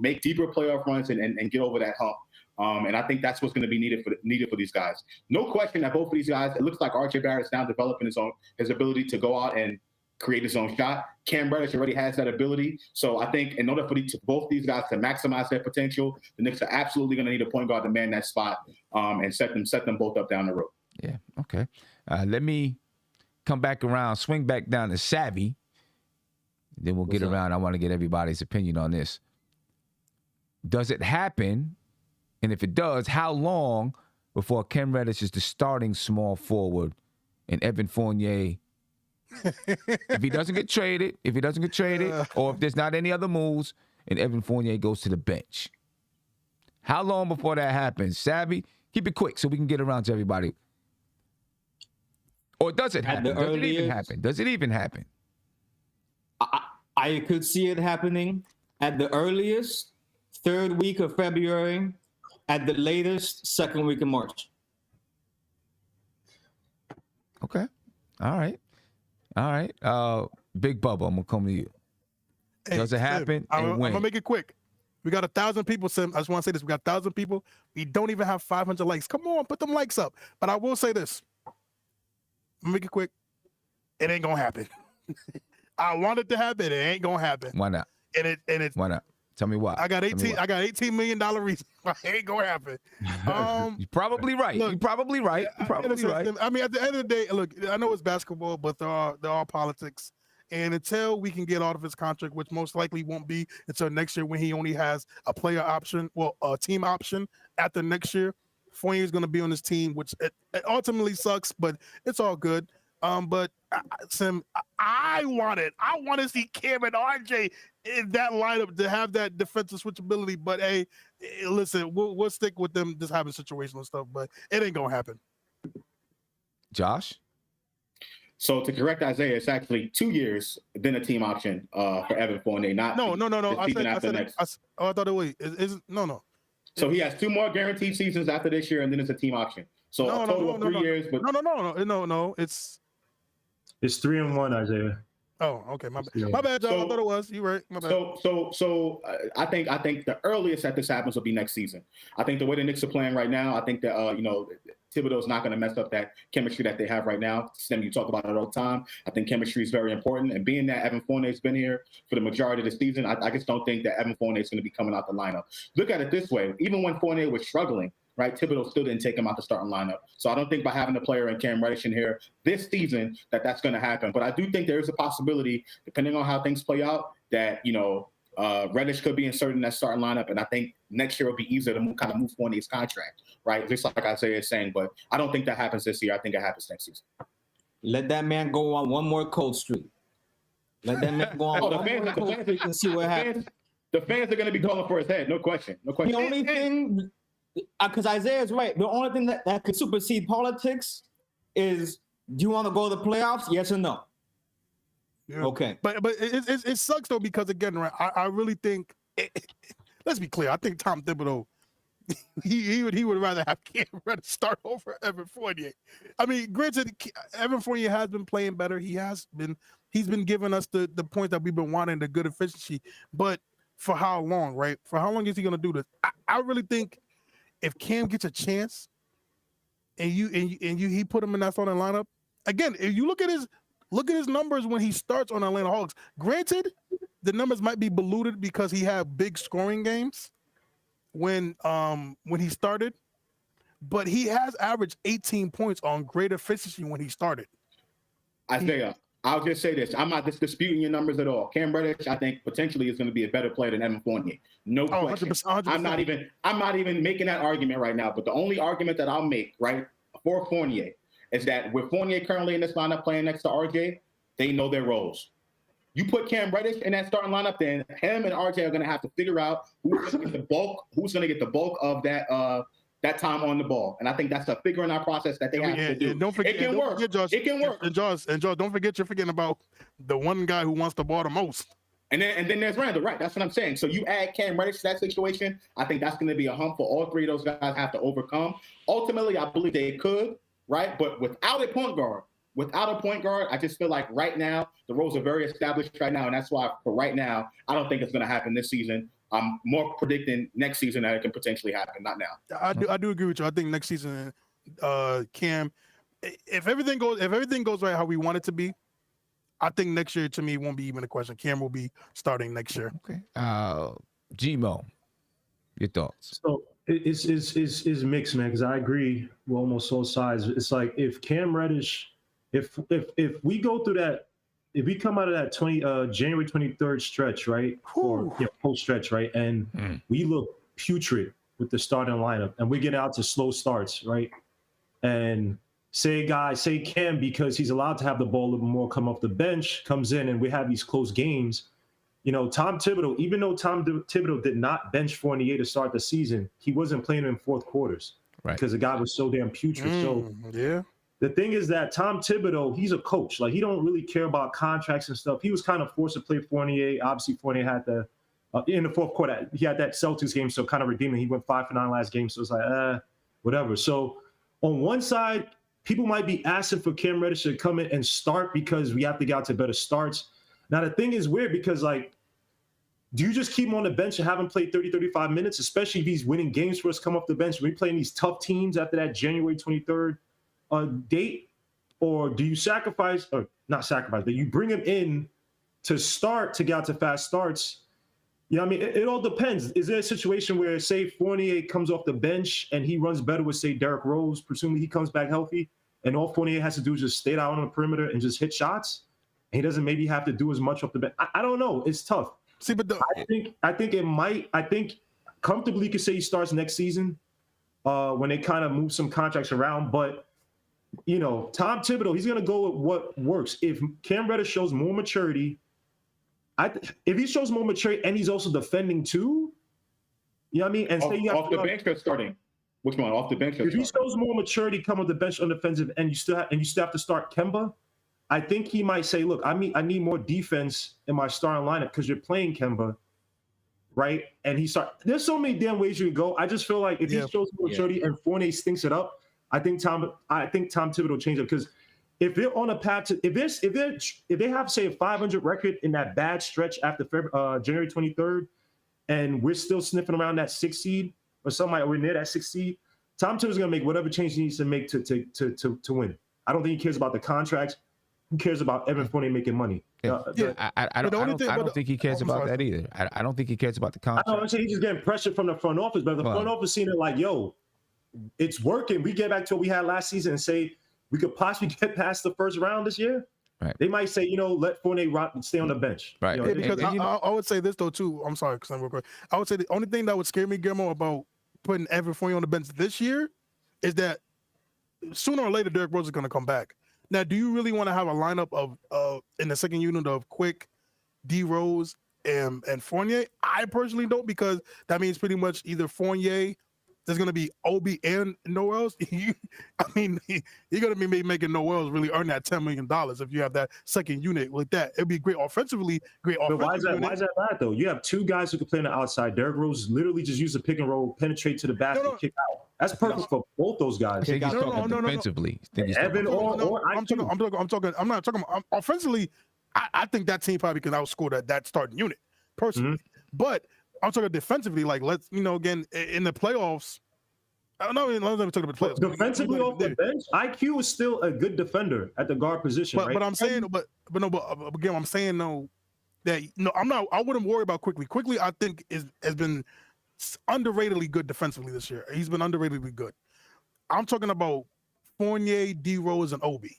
make deeper playoff runs and get over that hump. And I think that's what's going to be needed for these guys. No question that both of these guys, it looks like RJ Barrett is now developing his ability to go out and create his own shot. Cam Reddish already has that ability. So I think in order for both these guys to maximize their potential, the Knicks are absolutely going to need a point guard to man that spot and set them both up down the road. Yeah, okay. Let me come back around, swing back down to Savvy. Then we'll get around. I want to get everybody's opinion on this. Does it happen? And if it does, how long before Cam Reddish is the starting small forward and Evan Fournier, if he doesn't get traded, or if there's not any other moves, and Evan Fournier goes to the bench? How long before that happens? Savvy, keep it quick so we can get around to everybody. Or does it happen? Does it even happen? I could see it happening at the earliest, 3rd week of February, at the latest, 2nd week of March. Okay. All right. Big Bubba, I'm going to come to you. Hey, does it happen? I'm going to make it quick. We got 1,000 people, Sim. I just want to say this. We got 1,000 people. We don't even have 500 likes. Come on, put them likes up. But I will say this. I'm going to make it quick. It ain't going to happen. I want it to happen. It ain't going to happen. Why not? Why not? Tell me why. I got $18 million reason why it ain't gonna happen. You're probably right. You're probably right. I mean, at the end of the day, look, I know it's basketball, but there are politics. And until we can get out of his contract, which most likely won't be until next year when he only has a player option, a team option after next year, Fournier is going to be on this team, which it ultimately sucks, but it's all good. But Sim, I want to see Cam and RJ in that lineup to have that defensive switchability. But hey, listen, we'll stick with them just having situational stuff, but it ain't gonna happen. Josh? So to correct Isaiah, it's actually 2 years, then a team option for Evan Fournier. Not No. I thought it was no. So he has 2 more guaranteed seasons after this year, and then it's a team option. So a total of 3 years. But no. It's 3 and 1, Isaiah. Oh, okay. My bad, John. I thought it was. You're right. My bad. So I think the earliest that this happens will be next season. I think the way the Knicks are playing right now, I think that Thibodeau's not going to mess up that chemistry that they have right now. Sam, you talk about it all the time. I think chemistry is very important, and being that Evan Fournier's been here for the majority of the season, I just don't think that Evan Fournier is going to be coming out the lineup. Look at it this way: even when Fournier was struggling, right, Thibodeau still didn't take him out the starting lineup. So I don't think by having a player in Cam Reddish in here this season that's going to happen. But I do think there is a possibility, depending on how things play out, that Reddish could be inserted in that starting lineup, and I think next year will be easier to move Fournier's contract, right? Just like Isaiah is saying, but I don't think that happens this year. I think it happens next season. Let that man go on one more cold streak. Let that man go on one more cold streak and see what happens. The fans are going to be calling for his head, no question. The only thing, because Isaiah is right, the only thing that could supersede politics is, do you want to go to the playoffs? Yes or no? Yeah. Okay. But it sucks though, because again, right, I really think let's be clear. I think Tom Thibodeau, he would rather have Cam Reddish start over Evan Fournier. I mean, granted, Evan Fournier has been playing better. He's been giving us the point that we've been wanting, the good efficiency. But for how long, right? For how long is he going to do this? I really think if Cam gets a chance, and he put him in that starting lineup again, if you look at his numbers when he starts on Atlanta Hawks. Granted, the numbers might be diluted because he had big scoring games when he started, but he has averaged 18 points on great efficiency when he started. Isaiah, I'll just say this: I'm not disputing your numbers at all. Cam Reddish, I think, potentially is going to be a better player than Evan Fournier. No question. 100%. I'm not even making that argument right now. But the only argument that I'll make, right, for Fournier is that with Fournier currently in this lineup playing next to RJ, they know their roles. You put Cam Reddish in that starting lineup, then him and RJ are going to have to figure out who's going to get the bulk of that time on the ball. And I think that's a figuring out process that they have to do. Don't forget, it can work. It can work. And Josh, don't forget, you're forgetting about the one guy who wants the ball the most. And then there's Randall, right? That's what I'm saying. So you add Cam Reddish to that situation, I think that's going to be a hump for all 3 of those guys have to overcome. Ultimately, I believe they could, right? But without a point guard, I just feel like right now the roles are very established right now, and that's why for right now I don't think it's going to happen this season. I'm more predicting next season that it can potentially happen, not now. I do agree with you. I think next season, Cam, if everything goes right how we want it to be, I think next year to me won't be even a question. Cam will be starting next year. Okay. Gmo, your thoughts? So it's mixed, man. Because I agree with almost all sides. It's like if Cam Reddish, if we go through that, if we come out of that January 23rd stretch, right, or post stretch, right, and we look putrid with the starting lineup, and we get out to slow starts, right, and say Cam, because he's allowed to have the ball a little more, come off the bench, comes in, and we have these close games. Tom Thibodeau, even though Tom Thibodeau did not bench Fournier to start the season, he wasn't playing in fourth quarters, right, because the guy was so damn putrid. So yeah. The thing is that Tom Thibodeau, he's a coach. Like, he don't really care about contracts and stuff. He was kind of forced to play Fournier. Obviously, Fournier had in the fourth quarter, he had that Celtics game, so kind of redeeming. He went 5 for 9 last game, so it's like, whatever. So on one side, people might be asking for Cam Reddish to come in and start because we have to get out to better starts. Now, the thing is weird because, like, do you just keep him on the bench and have him play 30, 35 minutes, especially if he's winning games for us, come off the bench? We're playing these tough teams after that January 23rd date, or do you but you bring him in to start to get out to fast starts? I mean, it all depends. Is there a situation where, say, Fournier comes off the bench and he runs better with, say, Derrick Rose, presumably he comes back healthy, and all Fournier has to do is just stay out on the perimeter and just hit shots, and he doesn't maybe have to do as much off the bench? I don't know. It's tough. See, but I think comfortably you could say he starts next season when they kind of move some contracts around, but Tom Thibodeau, he's going to go with what works. If Cam Reddish shows more maturity, if he shows more maturity and he's also defending too, you know what I mean? And say you have off the bench or starting? Which one? Off the bench or if he starting? shows more maturity, come on the bench on defensive, and you still have to start Kemba, I think he might say, look, I need more defense in my starting lineup because you're playing Kemba, right? And there's so many damn ways you can go. I just feel like if he shows more maturity and Fournier stinks it up, I think Tom Thibodeau will change it, because if they're on a path to if they have, say, a 500 record in that bad stretch after January 23rd, and we're still sniffing around that 6th seed or something like we're near that 6th seed, Tom Thibodeau's gonna make whatever change he needs to make to win. I don't think he cares about the contracts. Who cares about Evan Fournier making money? I don't think he cares about that either. I don't think he cares about the contract. I'm saying he's just getting pressure from the front office, but the front office seeing it like, yo, it's working. We get back to what we had last season and say we could possibly get past the first round this year. Right. They might say, let Fournier stay on the bench. Right. Because I would say this though too. I'm sorry, because I'm real quick. I would say the only thing that would scare me, Guillermo, about putting Evan Fournier on the bench this year is that sooner or later Derrick Rose is going to come back. Now, do you really want to have a lineup of in the second unit of Quick, D Rose, and Fournier? I personally don't, because that means pretty much either Fournier, there's going to be Obi and Noels. You're going to be making Noels really earn that $10 million if you have that second unit like that. It'd be great offensively. But why is that bad though? You have two guys who can play on the outside. Derrick Rose literally just use the pick and roll, penetrate to the basket, kick out. That's perfect for both those guys. I think he's talking defensively. Evan I'm not talking about offensively. I think that team probably can outscore that starting unit personally. But I'm talking defensively. Like, let's again in the playoffs. I don't know. Let me talk about the playoffs. Defensively off the bench, IQ is still a good defender at the guard position. But I'm saying, but again, I'm saying though that I wouldn't worry about Quickly. Quickly, I think has been underratedly good defensively this year. He's been underratedly good. I'm talking about Fournier, D Rose, and Obi.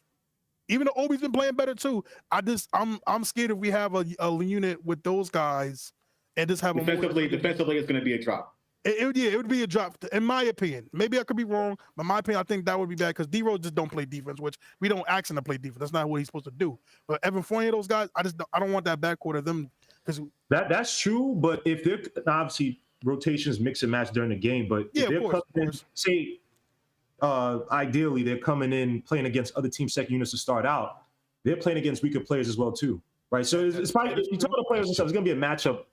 Even though Obi's been playing better too, I'm scared if we have a unit with those guys and just have defensively, it's going to be a drop. It would be a drop, in my opinion. Maybe I could be wrong, but in my opinion, I think that would be bad because D Rose just don't play defense, which we don't ask him to play defense. That's not what he's supposed to do. But Evan Fournier, those guys, I don't want that backcourt of them. That's true, but if they're obviously rotations mix and match during the game, but if they're coming in, say ideally they're coming in playing against other team second units to start out, they're playing against weaker players as well too, right? So it's probably, if you talk about the players and stuff, it's going to be a matchup.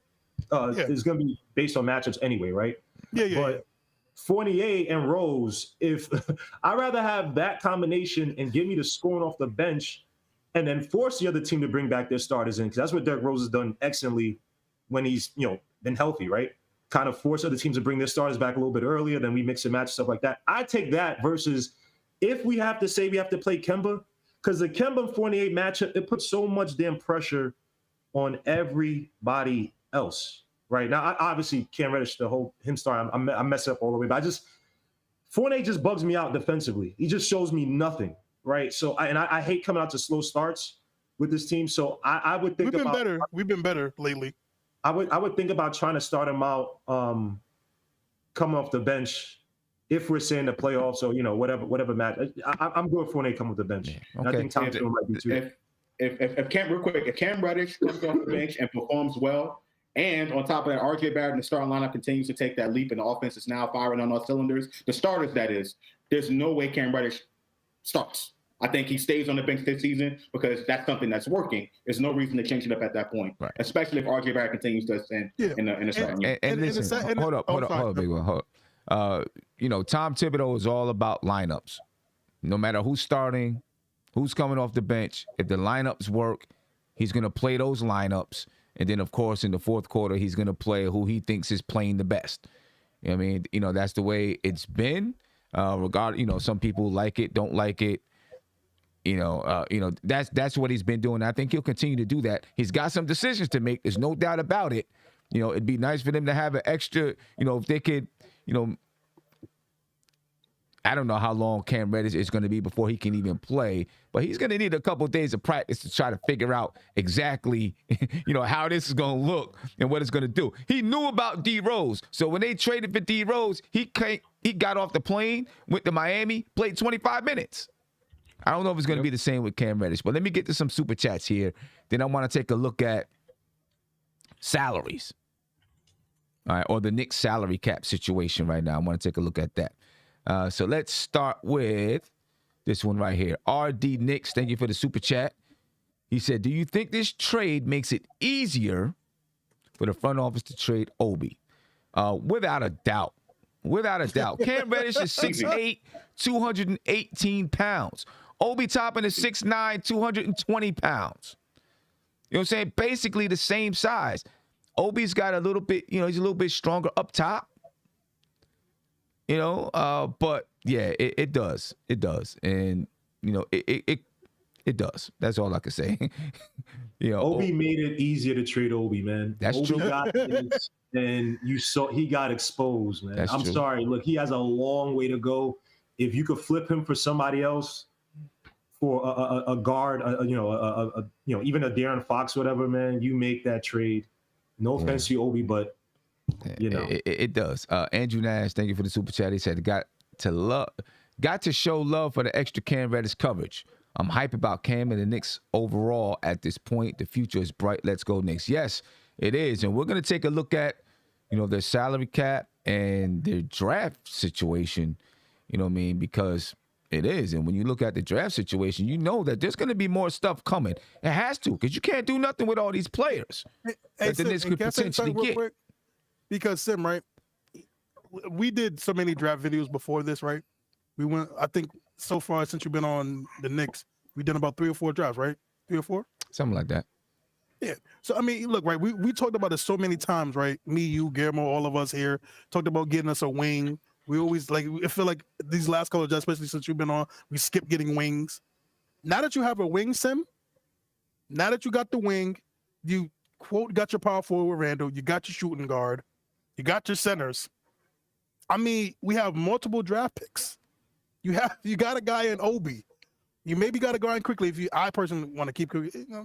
It's going to be based on matchups anyway, right? But Fournier and Rose, if I'd rather have that combination and give me the scoring off the bench and then force the other team to bring back their starters in, because that's what Derrick Rose has done excellently when he's been healthy, right? Kind of force other teams to bring their starters back a little bit earlier, then we mix and match stuff like that. I take that versus if we have to say we have to play Kemba, because the Kemba and Fournier matchup, it puts so much damn pressure on everybody else. Right now, obviously Cam Reddish, the whole him star, I mess up all the way, but Fournier just bugs me out defensively. He just shows me nothing, right? So I hate coming out to slow starts with this team. So I would think we've been better lately. I would think about trying to start him out, coming off the bench if we're saying the playoffs or whatever match. I'm good for when they come off the bench. Yeah. Okay. I think Tom Thibodeau might be too. If Cam Reddish comes off the bench and performs well. And on top of that, RJ Barrett in the starting lineup continues to take that leap, and the offense is now firing on all cylinders. The starters, that is. There's no way Cam Reddish starts. I think he stays on the bench this season because that's something that's working. There's no reason to change it up at that point, especially if RJ Barrett continues to ascend in the starting unit. And listen, hold up, big one. Hold up. Tom Thibodeau is all about lineups. No matter who's starting, who's coming off the bench, if the lineups work, he's going to play those lineups. And then, of course, in the fourth quarter, he's going to play who he thinks is playing the best. You know what I mean? That's the way it's been. Some people like it, don't like it. That's what he's been doing. I think he'll continue to do that. He's got some decisions to make. There's no doubt about it. It'd be nice for them to have an extra, if they could, I don't know how long Cam Reddish is going to be before he can even play, but he's going to need a couple of days of practice to try to figure out exactly, how this is going to look and what it's going to do. He knew about D Rose, so when they traded for D Rose, he got off the plane, went to Miami, played 25 minutes. I don't know if it's going to be the same with Cam Reddish, but let me get to some super chats here. Then I want to take a look at salaries, all right, or the Knicks salary cap situation right now. I want to take a look at that. So let's start with this one right here. RD Knicks, thank you for the super chat. He said, do you think this trade makes it easier for the front office to trade Obi? Without a doubt. Without a doubt. Cam Reddish is 6'8", 218 pounds. Obi Toppin is 6'9", 220 pounds. You know what I'm saying? Basically the same size. Obi's got a little bit, he's a little bit stronger up top. But yeah, it does. It does. And, it does. That's all I can say. Obi made it easier to trade Obi, man. That's Obi true. Got this, and you saw he got exposed, man. I'm true. sorry. Look, he has a long way to go. If you could flip him for somebody else, for a guard, even a De'Aaron Fox, whatever, man, you make that trade. No offense to you, Obi, but it does. Andrew Nash, thank you for the super chat. He said, got to show love for the extra Cam Reddish coverage. I'm hype about Cam and the Knicks overall at this point. The future is bright. Let's go Knicks. Yes, it is. And we're going to take a look at, their salary cap and their draft situation, because it is. And when you look at the draft situation, you know that there's going to be more stuff coming. It has to, because you can't do nothing with all these players that the Knicks could potentially get. Quick? Because, Sim, right, we did so many draft videos before this, right? We went, I think, so far since you've been on the Knicks, we've done about 3 or 4 drafts, right? 3 or 4? Something like that. Yeah. So, I mean, look, right, we talked about it so many times, right? Me, you, Guillermo, all of us here talked about getting us a wing. We always, I feel like these last couple of drafts, especially since you've been on, we skip getting wings. Now that you have a wing, Sim, now that you got the wing, you, quote, got your power forward, Randall, you got your shooting guard, you got your centers. I mean, we have multiple draft picks. You got a guy in Obi. You maybe got a guy in quickly. I personally want to keep,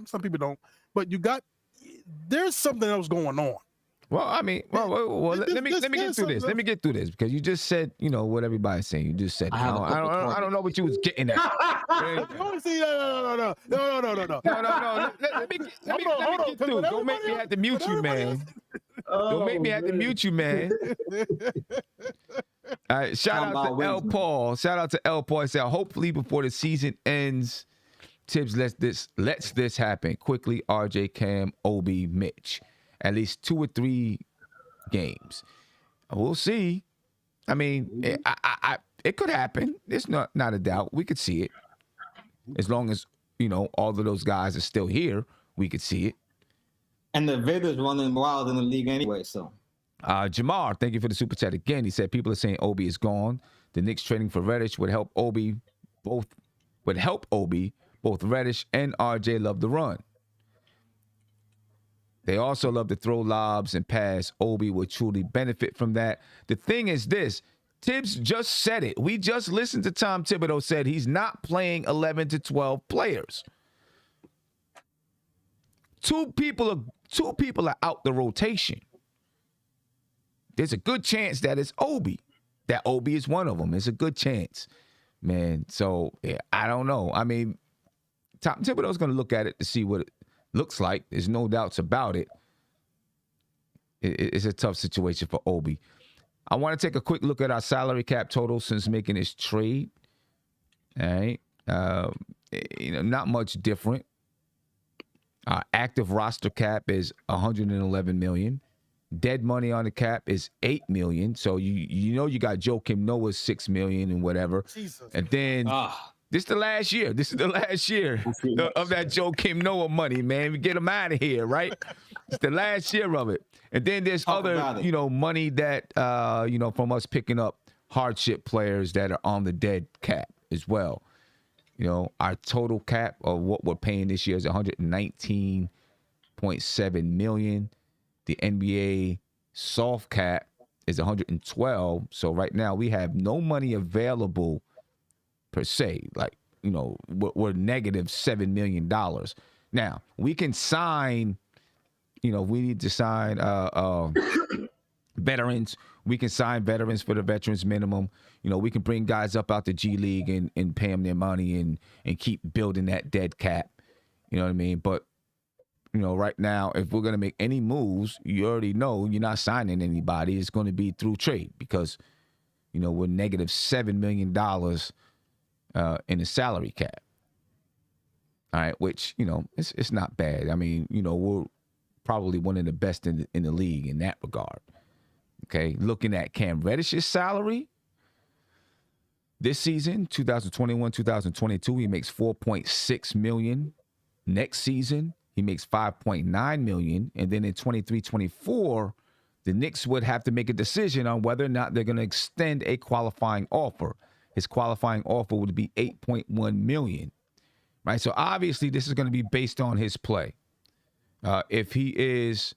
some people don't, but there's something else going on. Well, I mean, let me get through this. Let me get through this because you just said, what everybody's saying. You just said, I don't know what you was getting at. No. Let me get through. Don't make me have to mute you, man. Don't make me have to mute you, man. All right, shout out to L. Paul. Shout out to L. Paul. I said, hopefully before the season ends, Thibs lets this happen quickly. RJ, Cam, Obi, Mitch. At least 2 or 3 games. We'll see. I mean, it could happen. It's not a doubt. We could see it. As long as, all of those guys are still here, we could see it. And the Vader's running wild in the league anyway, so. Jamar, thank you for the super chat again. He said people are saying Obi is gone. The Knicks trading for Reddish would help Obi. Both Reddish and RJ love the run. They also love to throw lobs and pass. Obi would truly benefit from that. The thing is this. Thibs just said it. We just listened to Tom Thibodeau said he's not playing 11 to 12 players. Two people are out the rotation. There's a good chance that it's Obi. That Obi is one of them. It's a good chance, man. So, yeah, I don't know. I mean, Tom Thibodeau's going to look at it to see what it looks like. There's no doubts about it. It's a tough situation for Obi. I want to take a quick look at our salary cap total since making this trade. All right. Not much different. Our active roster cap is $111 million. Dead money on the cap is $8 million. So you got Joakim Noah's $6 million and whatever. Jesus. And then this is the last year. This is the last year of that Joakim Noah money, man. We get him out of here, right? It's the last year of it. And then there's other, money that from us picking up hardship players that are on the dead cap as well. Our total cap of what we're paying this year is $119.7 million. The NBA soft cap is 112. So right now we have no money available per se. Like, we're negative $7 million. Now, we can sign, we need to sign veterans. we can sign veterans for the veterans minimum. You know, we can bring guys up out the G League and pay them their money and keep building that dead cap. You know what I mean? But, you know, right now, if we're going to make any moves, you already know you're not signing anybody. It's going to be through trade because, you know, we're negative $7 million in the salary cap. All right, which, you know, it's not bad. I mean, you know, we're probably one of the best in the league in that regard. Okay, looking at Cam Reddish's salary this season, 2021-2022, he makes $4.6 million. Next season, he makes $5.9 million. And then in 23-24, the Knicks would have to make a decision on whether or not they're going to extend a qualifying offer. His qualifying offer would be $8.1 million. Right? So obviously this is going to be based on his play. If he is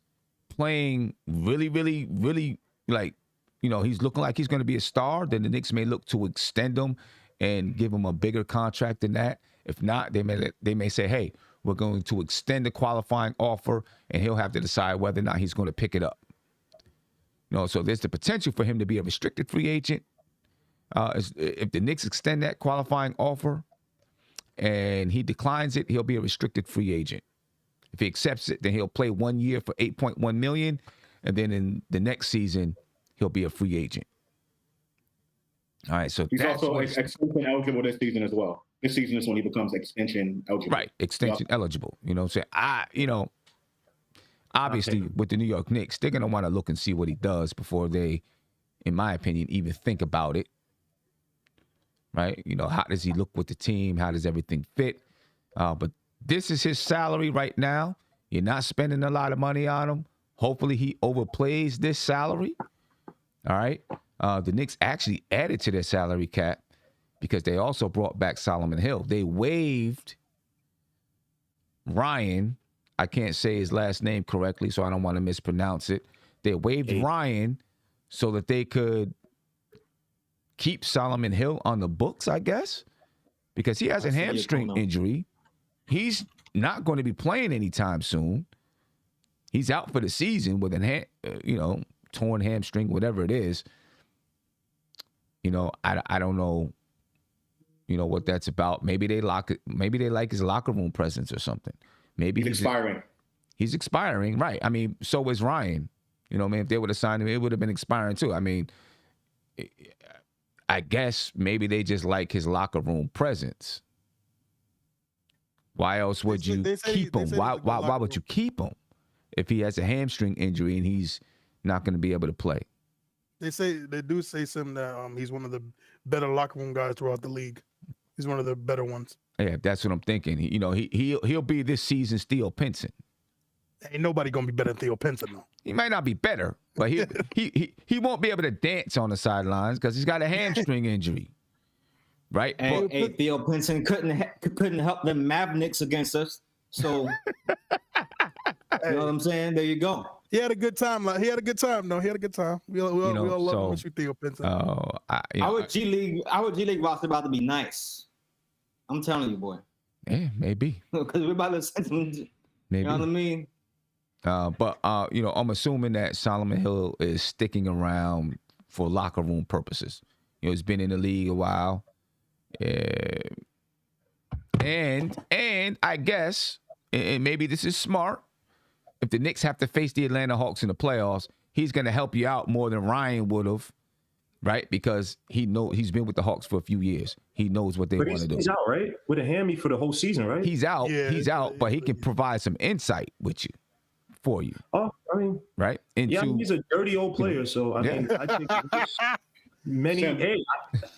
playing really, really, really, like, you know, he's looking like he's going to be a star, then the Knicks may look to extend him and give him a bigger contract than that. If not, they may say, hey, we're going to extend the qualifying offer, and he'll have to decide whether or not he's going to pick it up. You know, so there's the potential for him to be a restricted free agent. If the Knicks extend that qualifying offer and he declines it, he'll be a restricted free agent. If he accepts it, then he'll play 1 year for $8.1 million, and then in the next season, he'll be a free agent. All right, so he's also extension eligible this season as well. This season is when he becomes extension eligible. Right, extension eligible. You know what I'm saying? Obviously, with the New York Knicks, they're going to want to look and see what he does before they, in my opinion, even think about it. Right? You know, how does he look with the team? How does everything fit? But this is his salary right now. You're not spending a lot of money on him. Hopefully, he overplays this salary. All right? The Knicks actually added to their salary cap because they also brought back Solomon Hill. They waived Ryan. I can't say his last name correctly, so I don't want to mispronounce it. They waived Ryan so that they could keep Solomon Hill on the books, I guess, because he has a hamstring injury. He's not going to be playing anytime soon. He's out for the season with torn hamstring, whatever it is. You know, I don't know, you know, what that's about. Maybe they like his locker room presence or something. Maybe he's expiring. He's expiring, right? I mean, so is Ryan. You know, man, if they would have signed him, it would have been expiring too. I mean, I guess maybe they just like his locker room presence. Why else would you keep him? Why would you keep him if he has a hamstring injury and he's not going to be able to play? They do say something that he's one of the better locker room guys throughout the league. He's one of the better ones. Yeah, that's what I'm thinking. He'll be this season's Theo Pinson. Ain't nobody gonna be better than Theo Pinson though. He might not be better, but he won't be able to dance on the sidelines because he's got a hamstring injury, right? Hey, Theo Pinson couldn't help them Mavericks against us. So you know what I'm saying? There you go. He had a good time. He had a good time. We all love him, Theo Pinson. Our G League roster about to be nice. I'm telling you, boy. Yeah, maybe. Because we're about to send some. Maybe. You know what I mean? But I'm assuming that Solomon Hill is sticking around for locker room purposes. You know, he's been in the league a while. And I guess, and maybe this is smart, if the Knicks have to face the Atlanta Hawks in the playoffs, he's going to help you out more than Ryan would have, right? Because he's been with the Hawks for a few years. He knows what they want to do. He's out, right? With a hammy for the whole season, right? He's out. Yeah, he's out, but he can provide some insight for you. Oh, I mean, right? He's a dirty old player, so I mean, I think many. I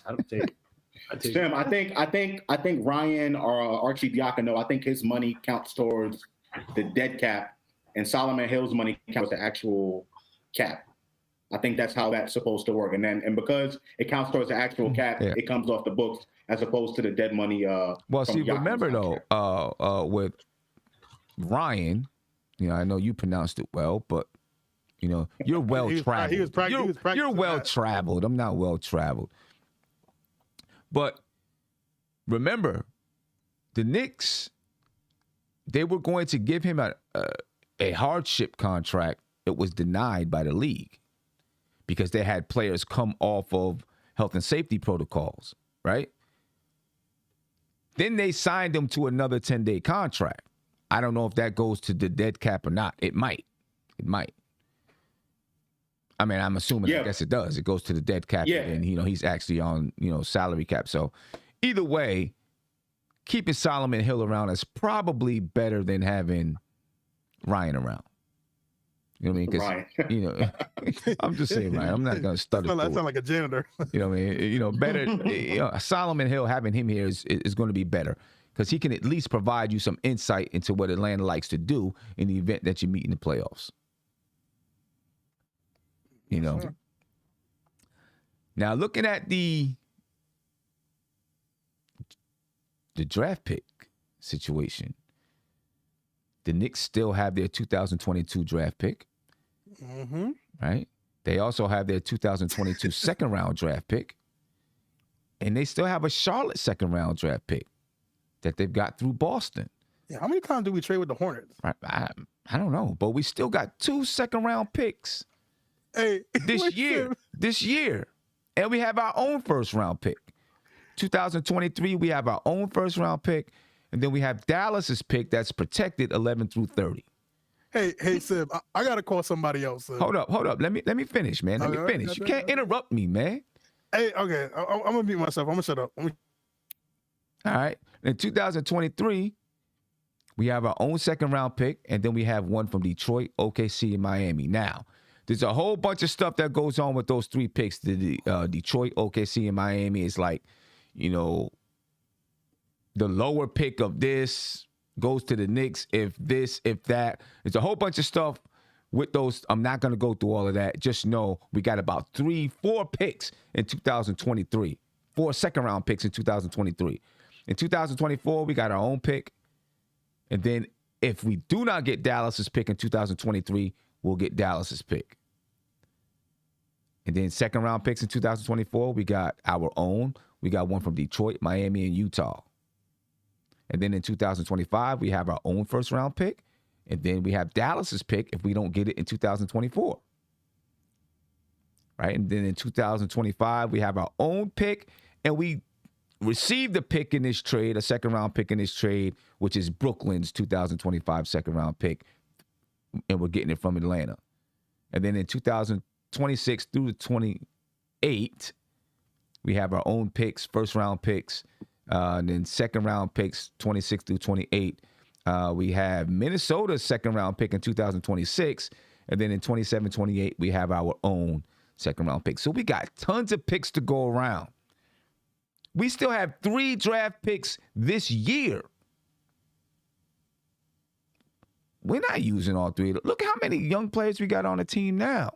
don't take. Sam, I think Ryan or Archie Diacono, I think his money counts towards the dead cap, and Solomon Hill's money counts the actual cap. I think that's how that's supposed to work. And because it counts towards the actual cap, it comes off the books as opposed to the dead money. Well, see, remember though, with Ryan, you know, I know you pronounced it well, but you know, you're well traveled. You're well traveled. I'm not well traveled. But remember, the Knicks, they were going to give him a hardship contract. It was denied by the league because they had players come off of health and safety protocols, right? Then they signed him to another 10-day contract. I don't know if that goes to the dead cap or not. It might. It might. I mean, I'm assuming, I guess it does. It goes to the dead cap, and he's actually on, salary cap. So either way, keeping Solomon Hill around is probably better than having Ryan around. You know what I mean? Because, I'm just saying, Ryan. I'm not going to stutter. That sounds like a janitor. You know what I mean? Better. Solomon Hill, having him here is going to be better because he can at least provide you some insight into what Atlanta likes to do in the event that you meet in the playoffs. Sure. Now looking at the draft pick situation, the Knicks still have their 2022 draft pick, right? They also have their 2022 second round draft pick, and they still have a Charlotte second round draft pick that they've got through Boston. Yeah, how many times do we trade with the Hornets? I don't know, but we still got 2 second round picks. This year. And we have our own first round pick. 2023, we have our own first round pick. And then we have Dallas's pick that's protected 11 through 30. Hey, Sib, I got to call somebody else. Sib. Hold up. Let me finish, man. Let me finish. You can't interrupt me, man. Hey, okay. I'm going to mute myself. I'm going to shut up. All right. In 2023, we have our own second round pick. And then we have one from Detroit, OKC, and Miami. Now, there's a whole bunch of stuff that goes on with those 3 picks. The Detroit, OKC, and Miami is like, the lower pick of this goes to the Knicks, if this, if that. There's a whole bunch of stuff with those. I'm not going to go through all of that. Just know we got about 4 picks in 2023. 4 second-round picks in 2023. In 2024, we got our own pick. And then if we do not get Dallas's pick in 2023, we'll get Dallas's pick. And then second-round picks in 2024, we got our own. We got one from Detroit, Miami, and Utah. And then in 2025, we have our own first-round pick. And then we have Dallas's pick if we don't get it in 2024. Right? And then in 2025, we have our own pick. And we received the pick in this trade, a second-round pick in this trade, which is Brooklyn's 2025 second-round pick. And we're getting it from Atlanta. And then in 2026 through to 28, we have our own picks, first-round picks, and then second-round picks, 26 through 28. We have Minnesota's second-round pick in 2026. And then in 27, 28, we have our own second-round pick. So we got tons of picks to go around. We still have 3 draft picks this year. We're not using all 3. Look how many young players we got on the team now.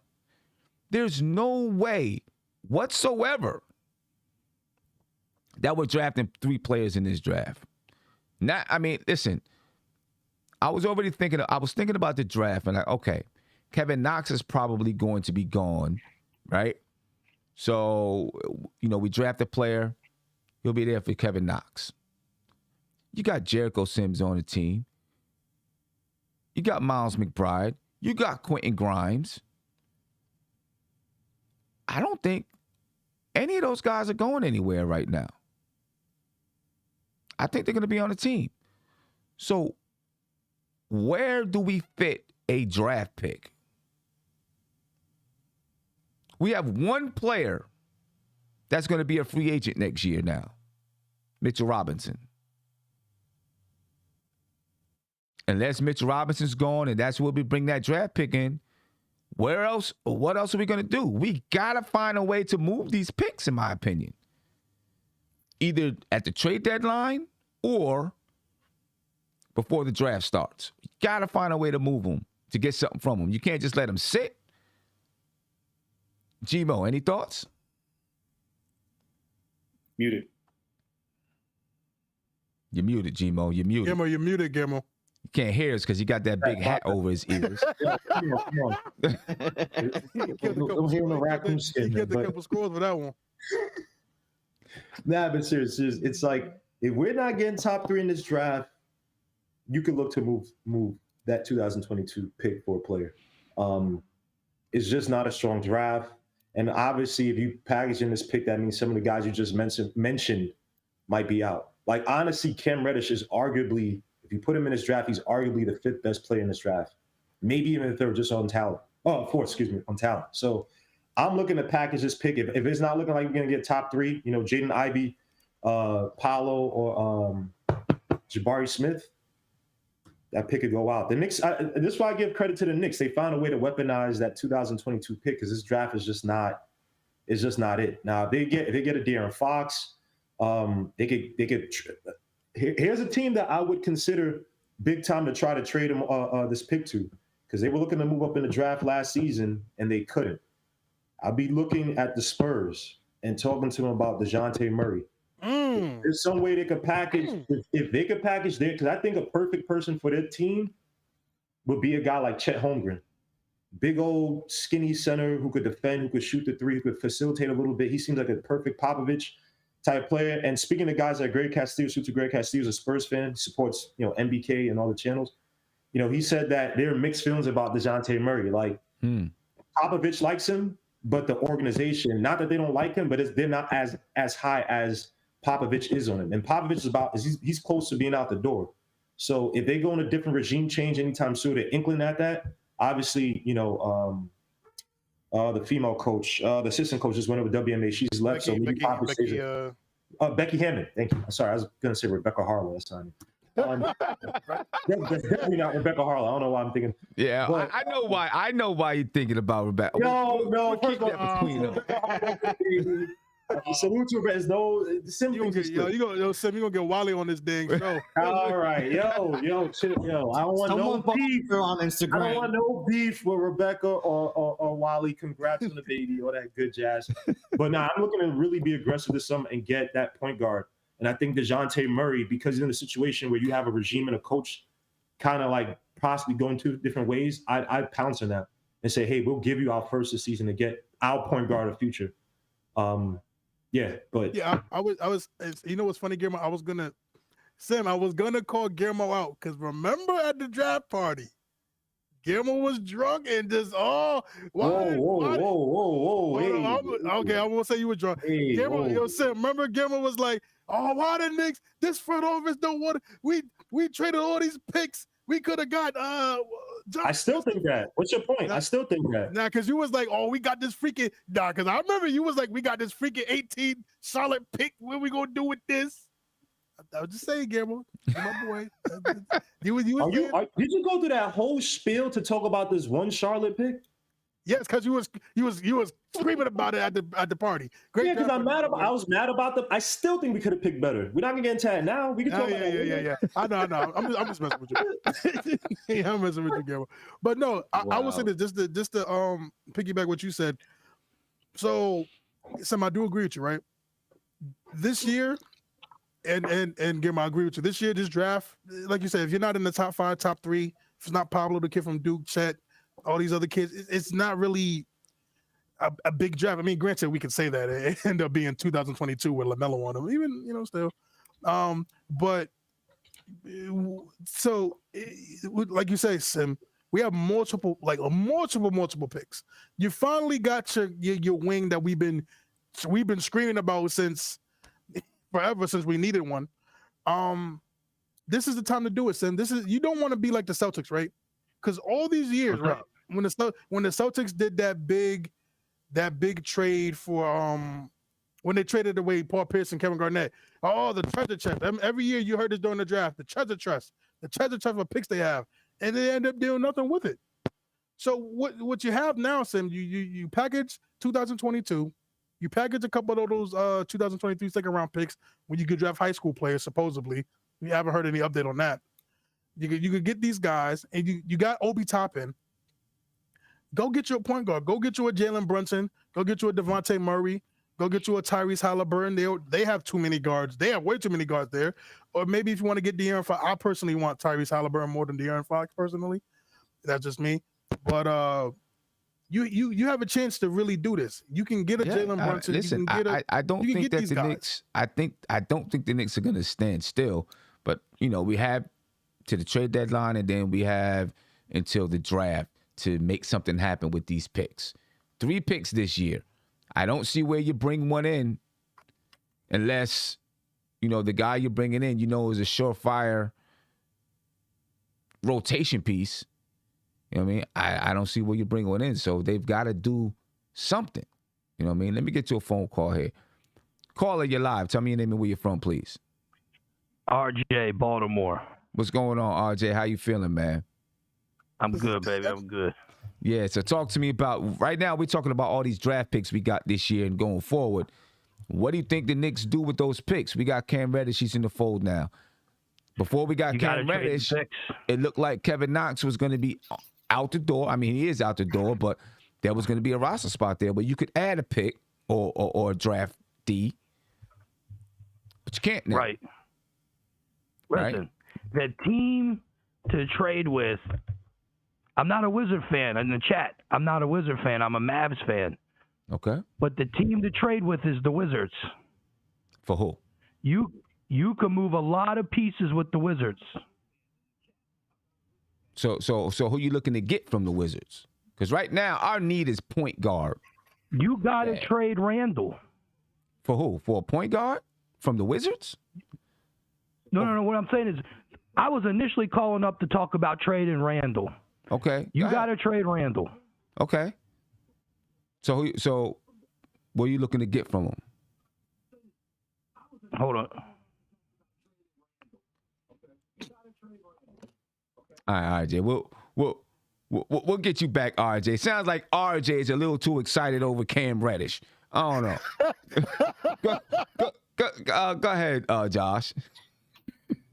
There's no way whatsoever that we're drafting 3 players in this draft. Listen, I was thinking about the draft and okay, Kevin Knox is probably going to be gone, right? So, we draft a player. He'll be there for Kevin Knox. You got Jericho Sims on the team. You got Miles McBride. You got Quentin Grimes. I don't think any of those guys are going anywhere right now. I think they're going to be on the team. So where do we fit a draft pick? We have one player that's going to be a free agent next year now, Mitchell Robinson. Unless Mitchell Robinson's gone and that's where we bring that draft pick in, where else? What else are we going to do? We got to find a way to move these picks, in my opinion. Either at the trade deadline or before the draft starts. You got to find a way to move them, to get something from them. You can't just let them sit. G-Mo, any thoughts? Muted. You're muted, G-Mo. You're muted. Gimmo, you're muted, Gimmo. You can't hear us because he got that big hat over his ears. Come on. I'm hearing the raccoon skin. He get a couple scores for that one. Nah, but seriously, it's like if we're not getting top 3 in this draft, you could look to move that 2022 pick for a player. It's just not a strong draft. And obviously, if you package in this pick, that means some of the guys you just mentioned might be out. Like, honestly, Cam Reddish is arguably, if you put him in this draft, he's arguably the 5th best player in this draft. Maybe even the 3rd just on talent. Oh, 4th, excuse me, on talent. So I'm looking to package this pick. If it's not looking like you're going to get top 3, Jaden Ivey, Paolo, or Jabari Smith, that pick could go out. The Knicks, this is why I give credit to the Knicks. They found a way to weaponize that 2022 pick because this draft is just not it. Now, if they get a De'Aaron Fox, they could. Here's a team that I would consider big time to try to trade him this pick to, because they were looking to move up in the draft last season and they couldn't. I'll be looking at the Spurs and talking to them about DeJounte Murray. There's some way they could package, if they could package there, because I think a perfect person for their team would be a guy like Chet Holmgren. Big old skinny center who could defend, who could shoot the three, who could facilitate a little bit. He seems like a perfect Popovich type player. And speaking of guys like Greg Castillo, Greg Castillo is a Spurs fan, supports NBK and all the channels. He said that there are mixed feelings about DeJounte Murray. Like Popovich likes him, but the organization, not that they don't like him, but they're not as high as Popovich is on him. And Popovich is he's close to being out the door. So if they go in a different regime change anytime soon, they're inkling at that. Obviously, the female coach, the assistant coach just went over WNBA. She's left. Becky Hammond. Thank you. Sorry, I was going to say Rebecca Harlow last time. That's definitely not Rebecca Harlow. I don't know why I'm thinking. Yeah, but, I know why. I know why you're thinking about Rebecca. No. Keep that between them. Salute to Rebecca. Sim, you gonna get Wally on this dang show. All right, chill, I don't want no beef on Instagram. I don't want no beef with Rebecca or Wally. Congrats on the baby, all that good jazz. But I'm looking to really be aggressive this summer and get that point guard. And I think DeJounte Murray, because he's in a situation where you have a regime and a coach kind of like possibly going two different ways, I'd pounce on that and say, hey, we'll give you our first this season to get our point guard of the future. I was. You know what's funny, Guillermo? I was gonna call Guillermo out because remember at the draft party, Guillermo was drunk and just whoa. Okay, I won't say you were drunk. Hey, Guillermo, Sim, remember Guillermo was like, oh, why the Knicks? This front office don't want it. We traded all these picks. We could have got I still think that. What's your point? I still think that. Nah, because you was like, oh, we got this freaking because I remember you was like, we got this freaking 18 Charlotte pick. What we gonna do with this? I was just saying, Guillermo, my boy. Did you go through that whole spiel to talk about this one Charlotte pick? Yes, because you was screaming about it at the party. Great, because I was mad about them. I still think we could have picked better. We're not gonna get into that now. We can talk about that. Yeah. I know. I'm just messing with you. I'm messing with you, Guillermo. But no, I would say that just to piggyback what you said. So, Sam, I do agree with you, right? This year, and Guillermo, I agree with you. This year, this draft, like you said, if you're not in the top 5, top 3, if it's not Pablo, the kid from Duke, Chet, all these other kids, it's not really a big draft. I mean, granted, we could say that it ended up being 2022 with LaMelo on them, even still. But so, like you say, Sim, we have multiple picks. You finally got your wing that we've been screaming about since forever, since we needed one. This is the time to do it, Sim. You don't want to be like the Celtics, right? Because all these years, right, when the Celtics did that big trade for when they traded away Paul Pierce and Kevin Garnett, the treasure chest. Every year you heard this during the draft, the treasure chest of picks they have, and they end up doing nothing with it. So what you have now, Sim, you package 2022, you package a couple of those 2023 second round picks when you could draft high school players. Supposedly, we haven't heard any update on that. You could get these guys, and you got Obi Toppin. Go get you a point guard. Go get you a Jalen Brunson. Go get you a Devontae Murray. Go get you a Tyrese Halliburton. They have too many guards. They have way too many guards there. Or maybe if you want to get De'Aaron Fox, I personally want Tyrese Halliburton more than De'Aaron Fox personally. That's just me. But you have a chance to really do this. You can get a Jalen Brunson. Listen, I don't think that the Knicks. I don't think the Knicks are going to stand still. But we have to the trade deadline, and then we have until the draft to make something happen with these picks. 3 picks this year. I don't see where you bring one in unless, the guy you're bringing in, is a surefire rotation piece. You know what I mean? I don't see where you bring one in. So they've got to do something. You know what I mean? Let me get to a phone call here. Caller, you're live. Tell me your name and where you're from, please. RJ, Baltimore. What's going on, RJ? How you feeling, man? I'm good, baby. I'm good. Yeah, so talk to me about, right now we're talking about all these draft picks we got this year and going forward. What do you think the Knicks do with those picks? We got Cam Reddish. He's in the fold now. Before we got Cam Reddish, it looked like Kevin Knox was going to be out the door. I mean, he is out the door, but there was going to be a roster spot there. But you could add a pick or a draft D, but you can't now. Right. Listen, the team to trade with, I'm not a Wizard fan. In the chat, I'm not a Wizard fan. I'm a Mavs fan. Okay. But the team to trade with is the Wizards. For who? You can move a lot of pieces with the Wizards. So who you looking to get from the Wizards? Because right now our need is point guard. You got to trade Randall. For who? For a point guard from the Wizards? No. What I'm saying is, I was initially calling up to talk about trading Randall. Okay. You got to trade Randall. Okay. So what are you looking to get from him? Hold on. All right, RJ. We'll get you back, RJ. Sounds like RJ is a little too excited over Cam Reddish. I don't know. Go ahead, Josh.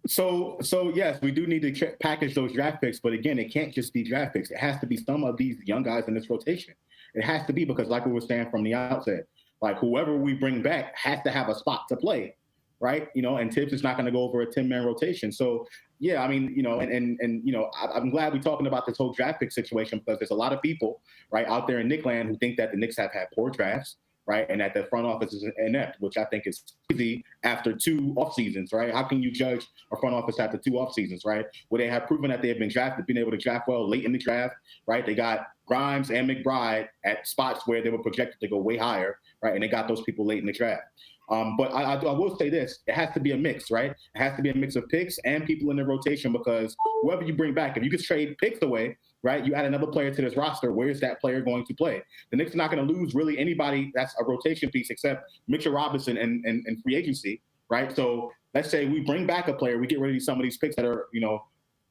So yes, we do need to package those draft picks, but again, it can't just be draft picks. It has to be some of these young guys in this rotation. It has to be, because like we were saying from the outset, like whoever we bring back has to have a spot to play, right? And Thibs is not going to go over a 10-man rotation. So yeah, I mean, I'm glad we're talking about this whole draft pick situation, because there's a lot of people right out there in Knickland who think that the Knicks have had poor drafts, right? And that the front office is inept, which I think is easy after 2 off seasons, right? How can you judge a front office after 2 off seasons, right? Where they have proven that they have been able to draft well late in the draft, right? They got Grimes and McBride at spots where they were projected to go way higher, right? And they got those people late in the draft. But I will say this, it has to be a mix, right? It has to be a mix of picks and people in the rotation, because whoever you bring back, if you could trade picks away, right, you add another player to this roster, where is that player going to play? The Knicks are not going to lose really anybody that's a rotation piece except Mitchell Robinson and free agency, right? So let's say we bring back a player, we get rid of some of these picks that are,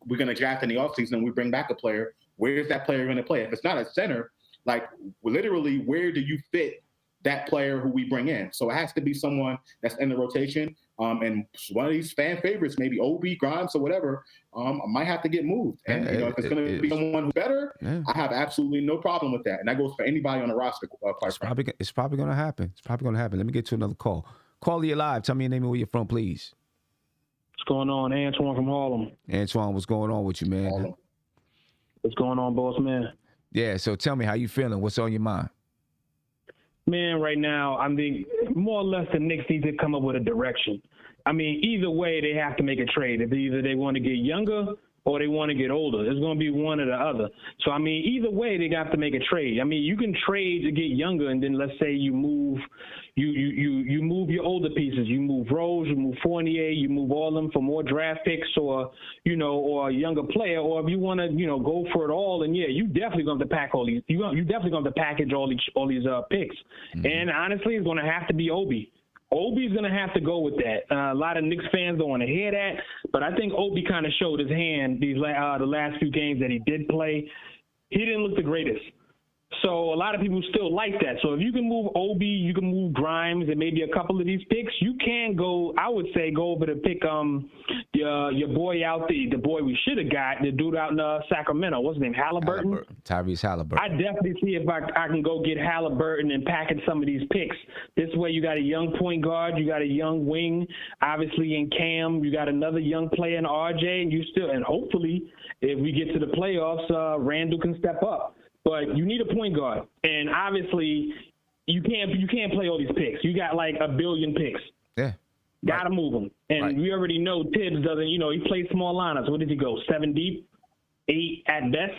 we're going to draft in the offseason, and we bring back a player. Where is that player going to play? If it's not a center, like literally, where do you fit that player who we bring in? So it has to be someone that's in the rotation. And one of these fan favorites, maybe Obi, Grimes, or whatever, might have to get moved. And if it's going to be someone who's better, I have absolutely no problem with that. And that goes for anybody on the roster. It's probably going to happen. Let me get to another call. Caller, you live. Tell me your name and where you're from, please. What's going on? Antoine from Harlem. Antoine, what's going on with you, man? Harlem. What's going on, boss man? Yeah, so tell me, how you feeling? What's on your mind? Man, right now, I think more or less the Knicks need to come up with a direction. I mean, either way, they have to make a trade. If either they want to get younger or they want to get older. It's going to be one or the other. So, I mean, either way, they got to make a trade. I mean, you can trade to get younger, and then let's say you move you move your older pieces. You move Rose, you move Fournier, you move all of them for more draft picks or, or a younger player. Or if you want to, go for it all, and yeah, you definitely going to have to pack all these. You definitely going to have to package all these picks. Mm-hmm. And honestly, it's going to have to be Obi. Obi's going to have to go with that. A lot of Knicks fans don't want to hear that, but I think Obi kind of showed his hand the last few games that he did play. He didn't look the greatest. So a lot of people still like that. So if you can move Obi, you can move Grimes, and maybe a couple of these picks, you can go, I would say, go over to pick your boy out the boy we should have got, the dude out in Sacramento. What's his name, Halliburton? Tyrese Halliburton. I definitely see if I can go get Halliburton and package some of these picks. This way you got a young point guard, you got a young wing, obviously in Cam, you got another young player in RJ, and hopefully if we get to the playoffs, Randall can step up. But you need a point guard, and obviously you can't play all these picks. You got like a billion picks. Yeah, got to move them. And we already know Thibs doesn't. He plays small lineups. What did he go? 7 deep, 8 at best.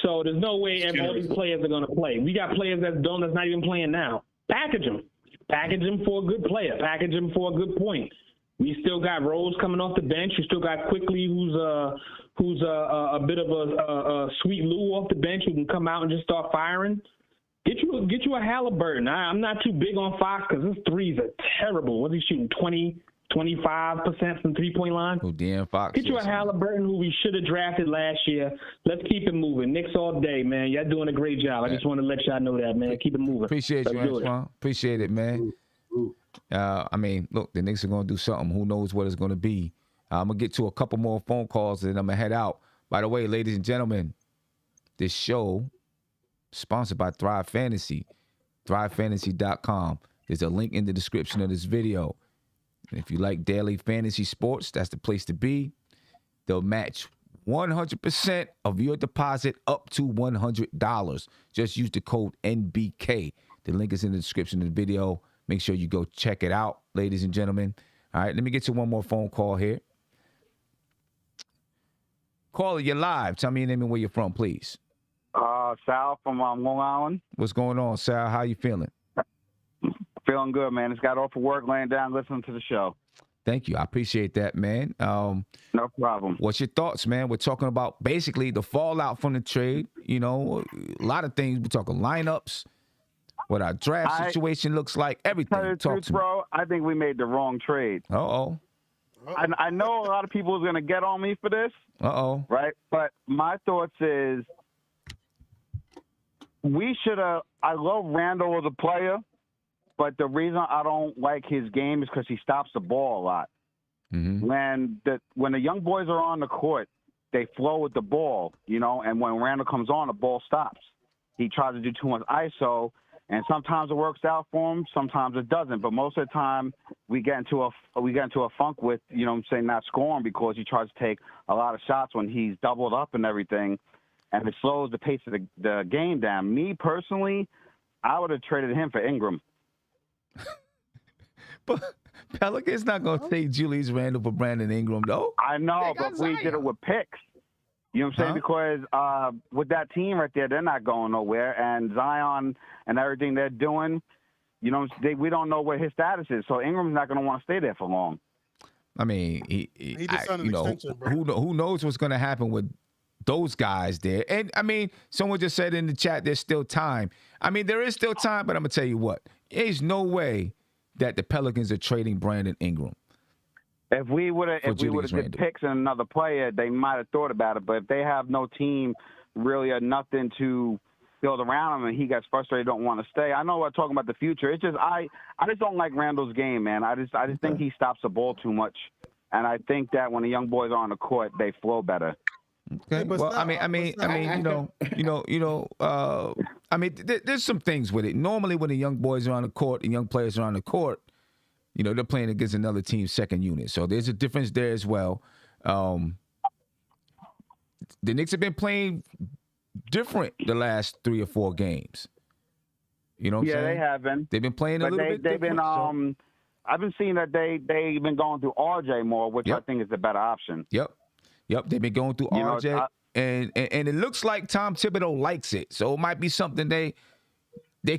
So there's no way all these players are going to play. We got players that's not even playing now. Package them. Package them for a good player. Package them for a good point. We still got Rose coming off the bench. We still got Quickly, who's a bit of a sweet Lou off the bench who can come out and just start firing. Get you a Halliburton. I'm not too big on Fox because his threes are terrible. What's he shooting? 25% from three-point line? Oh, De'Aaron Fox. Get you a Halliburton who we should have drafted last year. Let's keep it moving. Knicks all day, man. Y'all doing a great job. I just want to let y'all know that, man. Keep it moving. Appreciate you, Antoine. Appreciate it, man. I mean, look, the Knicks are going to do something. Who knows what it's going to be. I'm going to get to a couple more phone calls and I'm going to head out. By the way, ladies and gentlemen, this show sponsored by Thrive Fantasy. ThriveFantasy.com. There's a link in the description of this video. And if you like daily fantasy sports, that's the place to be. They'll match 100% of your deposit up to $100. Just use the code NBK. The link is in the description of the video. Make sure you go check it out, ladies and gentlemen. All right, let me get to one more phone call here. Caller, you're live. Tell me your name and where you're from, please. Sal from Long Island. What's going on, Sal? How you feeling? Feeling good, man. Just got off of work, laying down, listening to the show. Thank you. I appreciate that, man. No problem. What's your thoughts, man? We're talking about basically the fallout from the trade. You know, a lot of things. We're talking lineups, what our draft situation looks like, everything. Tell you the truth, bro, I think we made the wrong trade. Uh-oh. I know a lot of people is going to get on me for this. Uh-oh. Right? But my thoughts is we should have – I love Randall as a player, but the reason I don't like his game is because he stops the ball a lot. Mm-hmm. When the young boys are on the court, they flow with the ball, you know, and when Randall comes on, the ball stops. He tries to do too much ISO, and sometimes it works out for him, sometimes it doesn't. But most of the time, we get into a funk with, you know what I'm saying, not scoring because he tries to take a lot of shots when he's doubled up and everything, and it slows the pace of the game down. Me, personally, I would have traded him for Ingram. But Pelicans not going to take Julius Randle for Brandon Ingram, though. I know, but we did it with picks. You know what I'm saying? Because with that team right there, they're not going nowhere. And Zion and everything they're doing, you know, we don't know what his status is. So Ingram's not going to want to stay there for long. I mean, He just signed an extension, bro. who knows what's going to happen with those guys there. And, I mean, someone just said in the chat there's still time. I mean, there is still time, but I'm going to tell you what. There's no way that the Pelicans are trading Brandon Ingram. If we would have did picks and another player, they might have thought about it. But if they have no team really or nothing to build around him and he gets frustrated, don't want to stay. I know we're talking about the future. It's just I just don't like Randall's game, man. I just think he stops the ball too much. And I think that when the young boys are on the court, they flow better. Okay. Well, I mean, there's some things with it. Normally, when the young boys are on the court and young players are on the court, you know, they're playing against another team's second unit. So there's a difference there as well. The Knicks have been playing different the last 3 or 4 games. You know what I'm saying? Yeah, they have been. They've been playing a little bit different. I've been seeing that they've been going through RJ more, which I think is the better option. Yep. They've been going through RJ, and it looks like Tom Thibodeau likes it. So it might be something they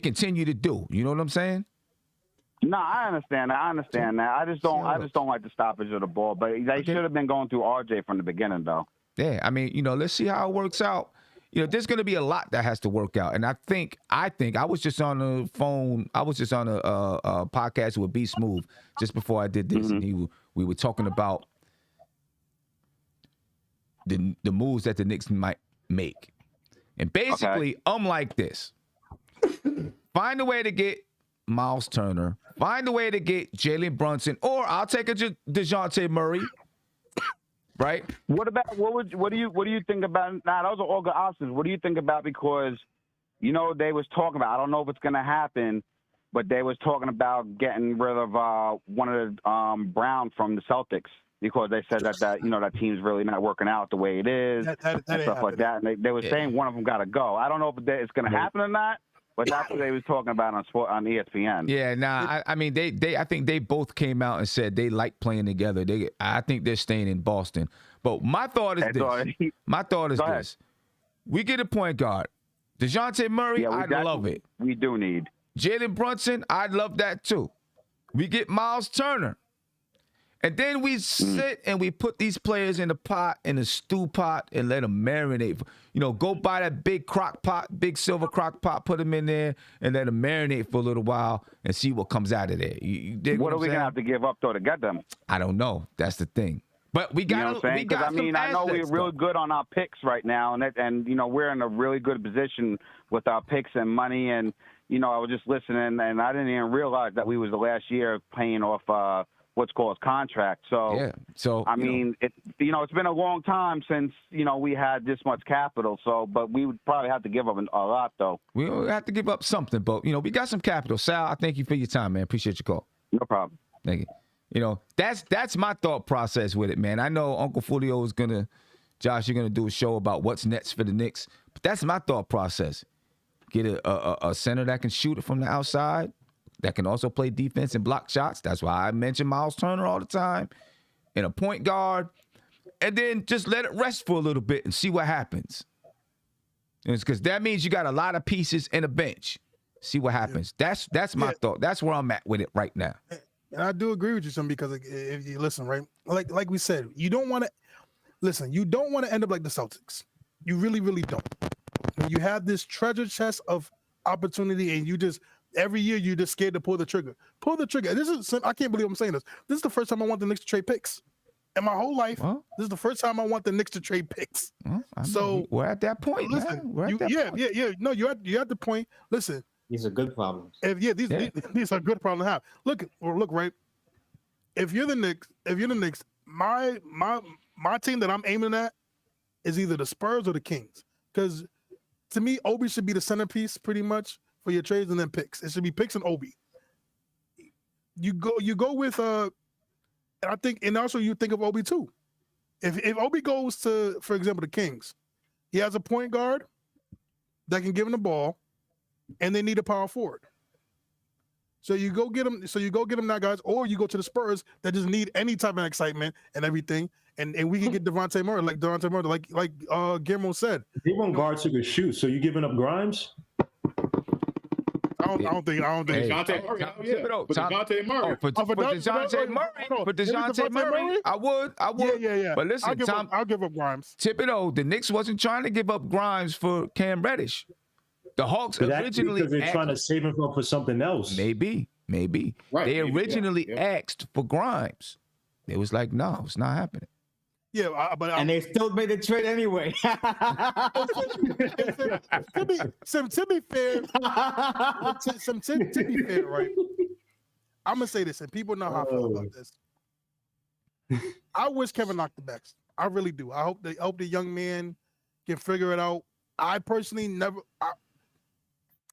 continue to do. You know what I'm saying? No, I understand that. I just don't like the stoppage of the ball. But they should have been going through RJ from the beginning, though. Yeah, I mean, you know, let's see how it works out. You know, there's going to be a lot that has to work out, and I think I was just on the phone. I was just on a podcast with B Smooth just before I did this, and we were talking about the moves that the Knicks might make, and basically, I'm like this: find a way to get Miles Turner, find a way to get Jalen Brunson, or I'll take a DeJounte Murray. Right. What do you think about? Now, those are all good options. What do you think about? Because, you know, they was talking about. I don't know if it's going to happen, but they was talking about getting rid of one of the Brown from the Celtics because they said that you know that team's really not working out the way it is and stuff like that. And they were saying one of them got to go. I don't know if it's going to happen or not. But that's what they was talking about on ESPN. Yeah, I mean, I think they both came out and said they like playing together. I think they're staying in Boston. But my thought is this. We get a point guard. DeJounte Murray, I'd love it. We do need. Jalen Brunson, I'd love that too. We get Miles Turner. And then we sit and we put these players in a stew pot, and let them marinate. Go buy that big crock pot, big silver crock pot, put them in there, and let them marinate for a little while and see what comes out of there. You dig What are I'm we saying? gonna have to give up though to get them? I don't know. That's the thing. But we got. You know what I'm saying? Because I know we're really good on our picks right now, and we're in a really good position with our picks and money. And I was just listening, and I didn't even realize that we was the last year paying off what's called contract. So yeah. So I mean, it's been a long time since we had this much capital. So, but we would probably have to give up a lot though. We have to give up something, but we got some capital. Sal, I thank you for your time, man. Appreciate your call. No problem. Thank you. That's my thought process with it, man. I know Uncle Fulio is Josh, you're gonna do a show about what's next for the Knicks, but that's my thought process. Get a center that can shoot it from the outside, that can also play defense and block shots. That's why I mention Miles Turner all the time. And a point guard, and then just let it rest for a little bit and see what happens. Because that means you got a lot of pieces and a bench. See what happens. That's my thought. That's where I'm at with it right now. And I do agree with you, son, because if you listen, right, like we said, you don't want to end up like the Celtics. You really, really don't. You have this treasure chest of opportunity, and every year you're just scared to pull the trigger. Pull the trigger. I can't believe I'm saying this. This is the first time I want the Knicks to trade picks. In my whole life, this is the first time I want the Knicks to trade picks. So we're at that point. Listen, We're at that point. Yeah. No, you're at the point. Listen, these are good problems. These are good problems to have. Look, right. If you're the Knicks, my team that I'm aiming at is either the Spurs or the Kings. Because to me, Obi should be the centerpiece pretty much for your trades, and then picks. It should be picks and Obi. You go with and I think, and also you think of Obi too. If Obi goes to, for example, the Kings, he has a point guard that can give him the ball, and they need a power forward. So you go get him. That guys, or you go to the Spurs that just need any type of excitement and everything, and we can get Devontae Murray, like Guillermo said. They want guards who can shoot. So you giving up Grimes? I don't think. DeJounte Murray. For DeJounte Murray. For DeJounte Murray, I would. Yeah. But listen, I'll give up Grimes. Thibodeau, the Knicks wasn't trying to give up Grimes for Cam Reddish. The Hawks originally because they're trying to save him up for something else. Maybe. Right, they originally asked for Grimes. They was like, no, it's not happening. Yeah, and they still made the trade anyway. To be fair, right? I'm gonna say this, and people know how I feel about this. I wish Kevin knocked the backs. I really do. I hope the young man can figure it out. I personally never.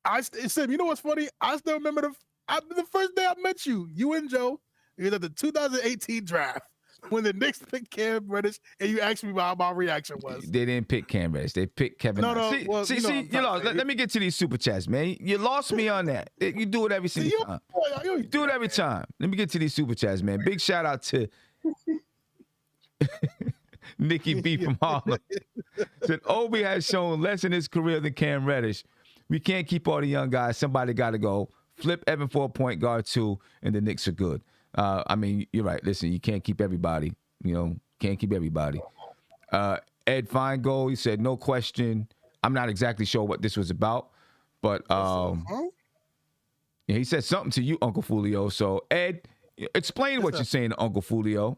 I said, you know what's funny? I still remember the first day I met you and Joe. It was at the 2018 draft. When the Knicks picked Cam Reddish, and you asked me how my reaction was. They didn't pick Cam Reddish. They picked Kevin. You lost. Let me get to these super chats, man. You lost me on that. You do it every single time. You do it every time. Let me get to these super chats, man. Big shout out to Nikki B from Harlem. Said Obi has shown less in his career than Cam Reddish. We can't keep all the young guys. Somebody got to go. Flip Evan for a point guard too, and the Knicks are good. I mean, you're right. Listen, you can't keep everybody. Can't keep everybody. Ed Feingold, he said, no question. I'm not exactly sure what this was about, but he said something to you, Uncle Fulio. So, Ed, explain what you're saying to Uncle Fulio.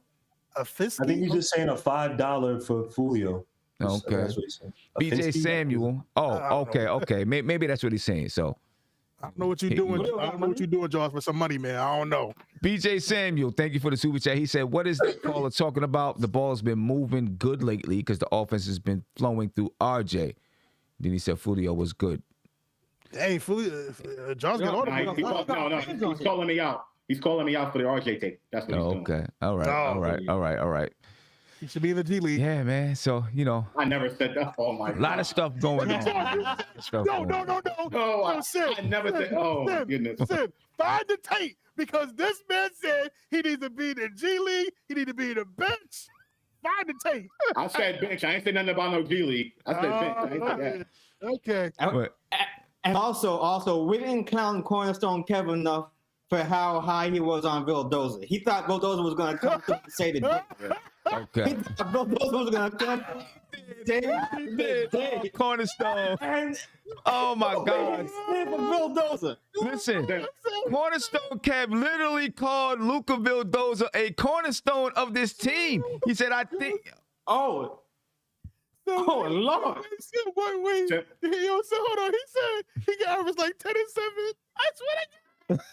I think he's just saying a $5 for Fulio. Okay. That's what he's saying. BJ Samuel. Oh, okay. Maybe that's what he's saying. So. I don't know what you're doing. I don't know what you're doing, Josh, for some money, man. I don't know. BJ Samuel, thank you for the super chat. He said, what is the caller talking about? The ball's been moving good lately because the offense has been flowing through RJ. Then he said Fulio was good. Hey, Fulio, Josh got all the No, he's calling me out. He's calling me out for the RJ tape. That's what he's doing. Okay. All right. He should be in the G League. Yeah, man. So, I never said that. Oh, my God. A lot of stuff going on. No, Sid, I never said. Oh, my goodness. Sid, find the tape because this man said he needs to be in the G League. He needs to be in the bench. Find the tape. I said bench. I ain't say nothing about no G League. I said bench. I ain't say that. Okay. And also, we didn't count Cornerstone Kevin enough for how high he was on Vildoza. He thought Vildoza was going to come through and say the day. Okay. He thought Vildoza was going to come day. Cornerstone. And Oh my God. Vildoza. Listen, Cornerstone Kev literally called Luka Vildoza a cornerstone of this team. He said, I think. Oh Lord. Wait. Yo, so hold on. He said he got average like 10 and 7. I swear to God.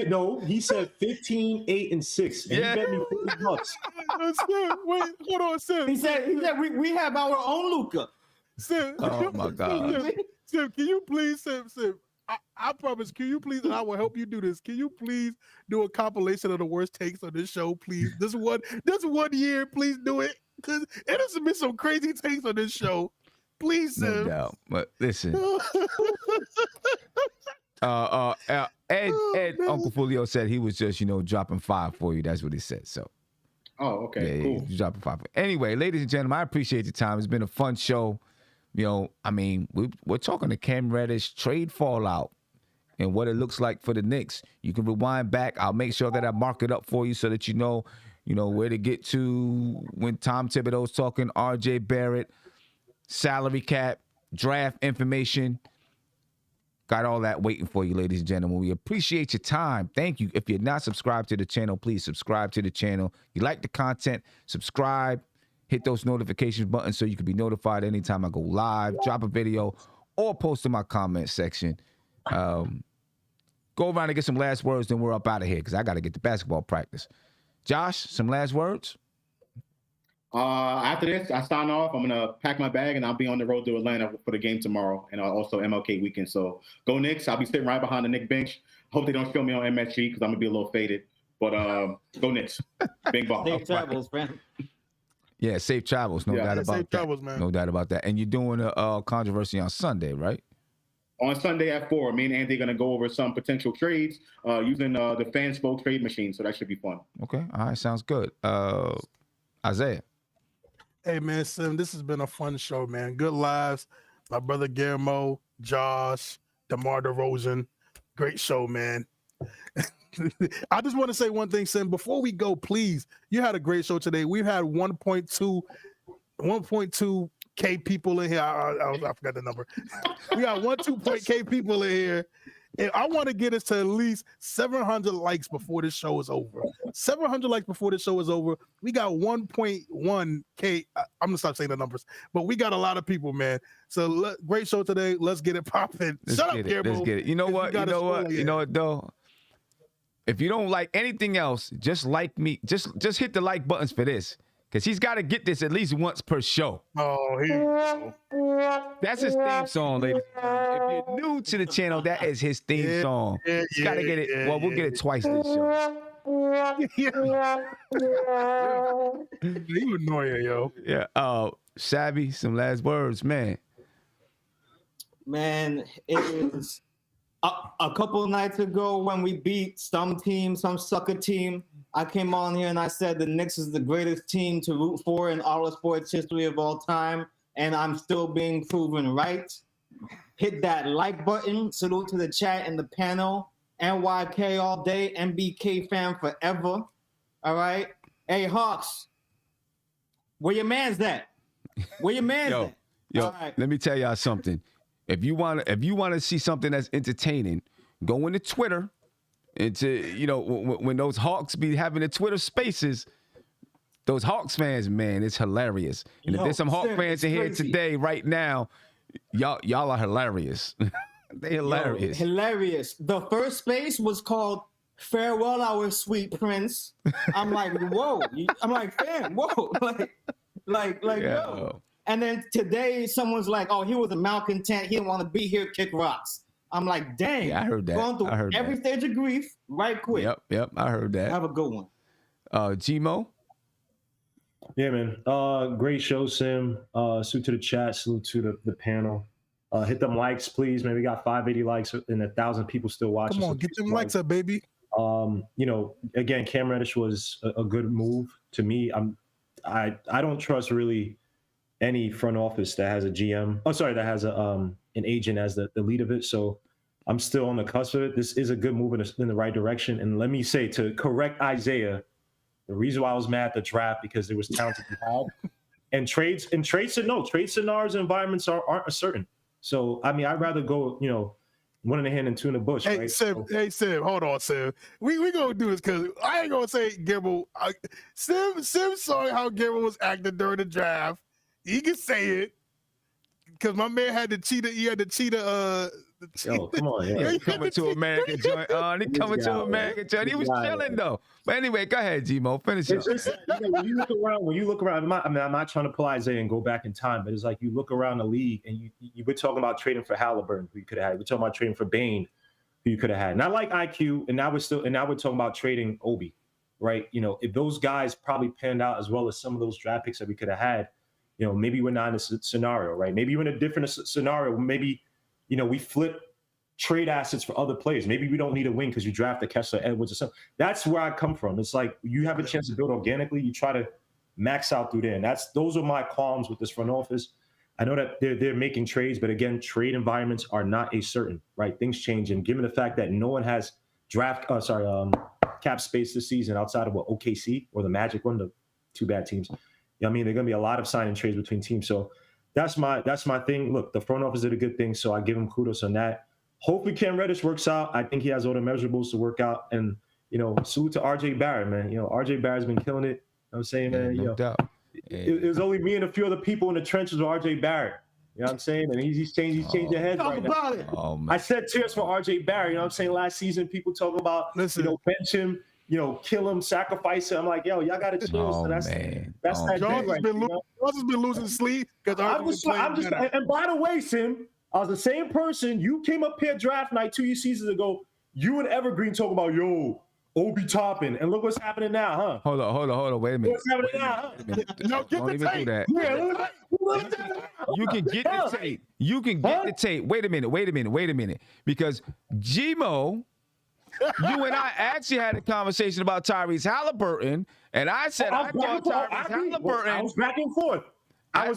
No, he said 15, 8, and 6. And Yeah. he bet me $40. Wait, hold on, Sim. He said we have our own Luka. Sim. Oh my God. Sim, can you please, Sim? I promise, can you please, and I will help you do this. Can you please do a compilation of the worst takes on this show, please? This one year, please do it. Because it has been some crazy takes on this show. Please, Sim. No doubt. But listen. Ed Uncle Fulio said he was just, dropping 5 for you. That's what he said. So. Oh, okay, Yeah, cool. he's dropping 5. Anyway, ladies and gentlemen, I appreciate your time. It's been a fun show. We're talking to Cam Reddish trade fallout and what it looks like for the Knicks. You can rewind back. I'll make sure that I mark it up for you so that you know where to get to when Tom Thibodeau's talking, R.J. Barrett, salary cap, draft information. Got all that waiting for you, ladies and gentlemen. We appreciate your time. Thank you. If you're not subscribed to the channel, please subscribe to the channel. You like the content, subscribe. Hit those notification buttons so you can be notified anytime I go live, drop a video, or post in my comment section. Go around and get some last words, then we're up out of here because I got to get to basketball practice. Josh, some last words? After this, I sign off. I'm going to pack my bag, and I'll be on the road to Atlanta for the game tomorrow and also MLK weekend. So go Knicks. I'll be sitting right behind the Knicks bench. Hope they don't show me on MSG because I'm going to be a little faded. But go Knicks. Big ball. Safe travels, man. Yeah, safe travels. No doubt about safe that. travels, man. No doubt about that. And you're doing a controversy on Sunday, right? On Sunday at 4, me and Andy are going to go over some potential trades using the fan spoke trade machine. So that should be fun. Okay. All right. Sounds good. Isaiah. Hey, man, Sim, this has been a fun show, man. Good lives. My brother Guillermo, Josh, DeMar DeRozan. Great show, man. I just want to say one thing, Sim. Before we go, please, you had a great show today. We've had 1.2K people in here. I forgot the number. We got 1.2K people in here. And I want to get us to at least 700 likes before this show is over. 700 likes before this show is over. We got 1.1K. I'm going to stop saying the numbers. But we got a lot of people, man. So great show today. Let's get it popping. Shut up, Guillermo. Let's get it. You know what? You know what, though? If you don't like anything else, just like me. Just hit the like buttons for this. Because he's got to get this at least once per show. Oh, here you go. That's his theme song, ladies. If you're new to the channel, that is his theme song. He's got to get it. Well, we'll get it twice this show. You annoying, yo. Yeah. Savvy, some last words, man. Man, it was a couple of nights ago when we beat some team, some sucker team. I came on here and I said the Knicks is the greatest team to root for in all of sports history of all time, and I'm still being proven right. Hit that like button. Salute to the chat and the panel. NYK all day. MBK fan forever. All right. Hey, Hawks, where your man's at? Where your man's at? Yo, right. Let me tell y'all something. If you want to see something that's entertaining, go into Twitter. When those Hawks be having the Twitter spaces, those Hawks fans, man, it's hilarious. And if there's some Hawk fans in here today, right now, y'all are hilarious. They hilarious. Hilarious. The first space was called "Farewell, Our Sweet Prince." I'm like, whoa. I'm like, fam, whoa. Yo. And then today, someone's like, oh, he was a malcontent. He didn't want to be here, kick rocks. I'm like, dang. Yeah, I heard that. Going through I heard every that. stage of grief right quick. Yep. I heard that. Have a good one. Gmo? Yeah, man. Great show, Sim. Salute to the chat. Salute to the panel. Hit them likes, please. Man, we got 580 likes and 1,000 people still watching. Come on, get them likes up, baby. Again, Cam Reddish was a good move to me. I don't trust really any front office that has a GM. That has an agent as the lead of it. So I'm still on the cusp of it. This is a good move in the right direction. And let me say, to correct Isaiah, the reason why I was mad at the draft because there was talent to be had. And trade scenarios and environments aren't certain. So I mean, I'd rather go, one in the hand and two in the bush. Hey, right? Sim, hold on, Sim. We gonna do this because I ain't gonna say Gibble. Sim saw how Gibble was acting during the draft. He can say it because my man had the cheetah. He had the cheetah. Yo, come on, yeah. He coming to American joint. He coming to American joint. He was chilling though. But anyway, go ahead, G-Mo. Finish up. Just, when you look around, I'm not trying to pull Isaiah and go back in time, but it's like you look around the league and you were talking about trading for Halliburton, who you could have had. We're talking about trading for Bane, who you could have had. And I like IQ, and now we're talking about trading Obi, right? If those guys probably panned out as well as some of those draft picks that we could have had, maybe we're not in a scenario, right? Maybe we're in a different scenario. Maybe, we flip trade assets for other players. Maybe we don't need a wing because you draft a Kessler Edwards or something. That's where I come from. It's like you have a chance to build organically. You try to max out through there. And those are my qualms with this front office. I know that they're making trades, but again, trade environments are not a certain, right? Things change. And given the fact that no one has cap space this season outside of OKC or the Magic, one of the two bad teams. They're going to be a lot of signing trades between teams. So that's my thing. Look, the front office did a good thing, so I give him kudos on that. Hopefully Cam Reddish works out. I think he has all the measurables to work out. And, salute to RJ Barrett, man. RJ Barrett's been killing it. You know what I'm saying, man? No doubt. It was only me and a few other people in the trenches with RJ Barrett. You know what I'm saying? And he's changed their heads right now. Oh, man. I said tears for RJ Barrett. You know what I'm saying? Last season, people talk about, bench him, kill him, sacrifice him. I'm like, yo, y'all got to chill. So that's that Jones right has been losing sleep because and by the way, Sim, I was the same person. You came up here draft night 2 seasons ago. You and Evergreen talk about, Obi Toppin. And look what's happening now, huh? Hold on. Wait a minute. What's happening now, huh? No, Don't even do that. You can get the tape. You can get the tape. Wait a minute. Because G-Mo, you and I actually had a conversation about Tyrese Halliburton. And I said I thought Tyrese Halliburton. I was back and forth. Hey,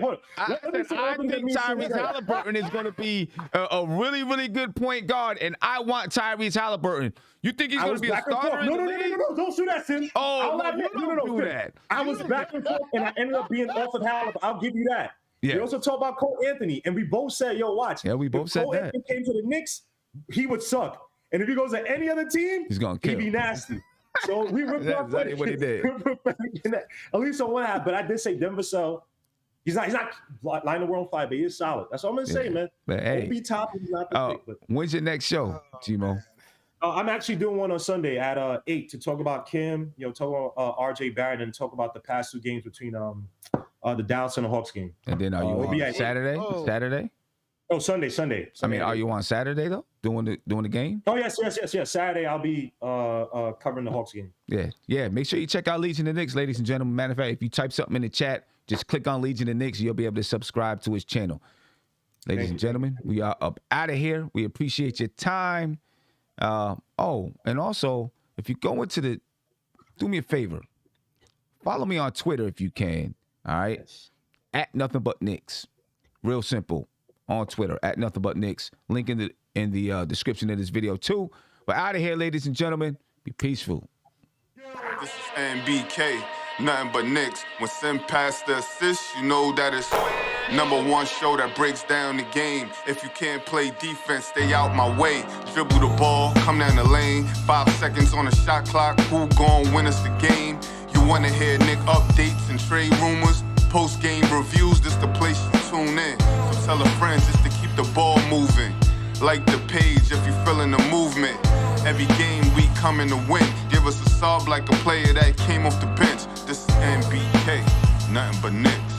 hold on. I think Tyrese Halliburton is going to be a really, really good point guard, and I want Tyrese Halliburton. You think he's going to be a starter? No, don't do that, Sim. Oh, don't do that. I was back and forth, and I ended up being off of Halliburton. I'll give you that. Yeah. We also talked about Cole Anthony, and we both said, watch. Yeah, we both said Cole Anthony came to the Knicks, he would suck. And if he goes to any other team, he's going to kill. He'd be nasty. So we ripped That's exactly what he did. At least on one half, but I did say Denver Cell. He's not lining the world on fire, but he is solid. That's all I'm gonna say, man. But hey, Obi Toppin is not the pick. When's your next show, G-Mo? I'm actually doing one on Sunday at 8 to talk about Kim, talk about RJ Barrett, and talk about the past two games between the Dallas and the Hawks game. And then are you on Saturday? Saturday? Oh, Sunday. I mean, are you on Saturday though, doing the game? Oh yes. Saturday I'll be covering the Hawks game. Yeah. Make sure you check out Legion of Knicks, ladies and gentlemen. Matter of fact, if you type something in the chat, just click on Legion of Knicks. You'll be able to subscribe to his channel. Ladies and gentlemen, we are up out of here. We appreciate your time. And also, if you go into do me a favor. Follow me on Twitter if you can. All right? Yes. At Nothing But Knicks. Real simple. On Twitter, at Nothing But Knicks. Link in the description of this video, too. We're out of here, ladies and gentlemen. Be peaceful. This is NBK, Nothing But Knicks. When Sim passed the assist, you know that it's #1 show that breaks down the game. If you can't play defense, stay out my way. Dribble the ball, come down the lane. 5 seconds on the shot clock. Who gon' win us the game? You wanna hear Nick updates and trade rumors? Post-game reviews, this the place you tune in. So tell a friend just to keep the ball moving. Like the page if you feeling the movement. Every game we coming to win. Give us a sub like a player that came off the bench. This is NBK, Nothing But Knicks.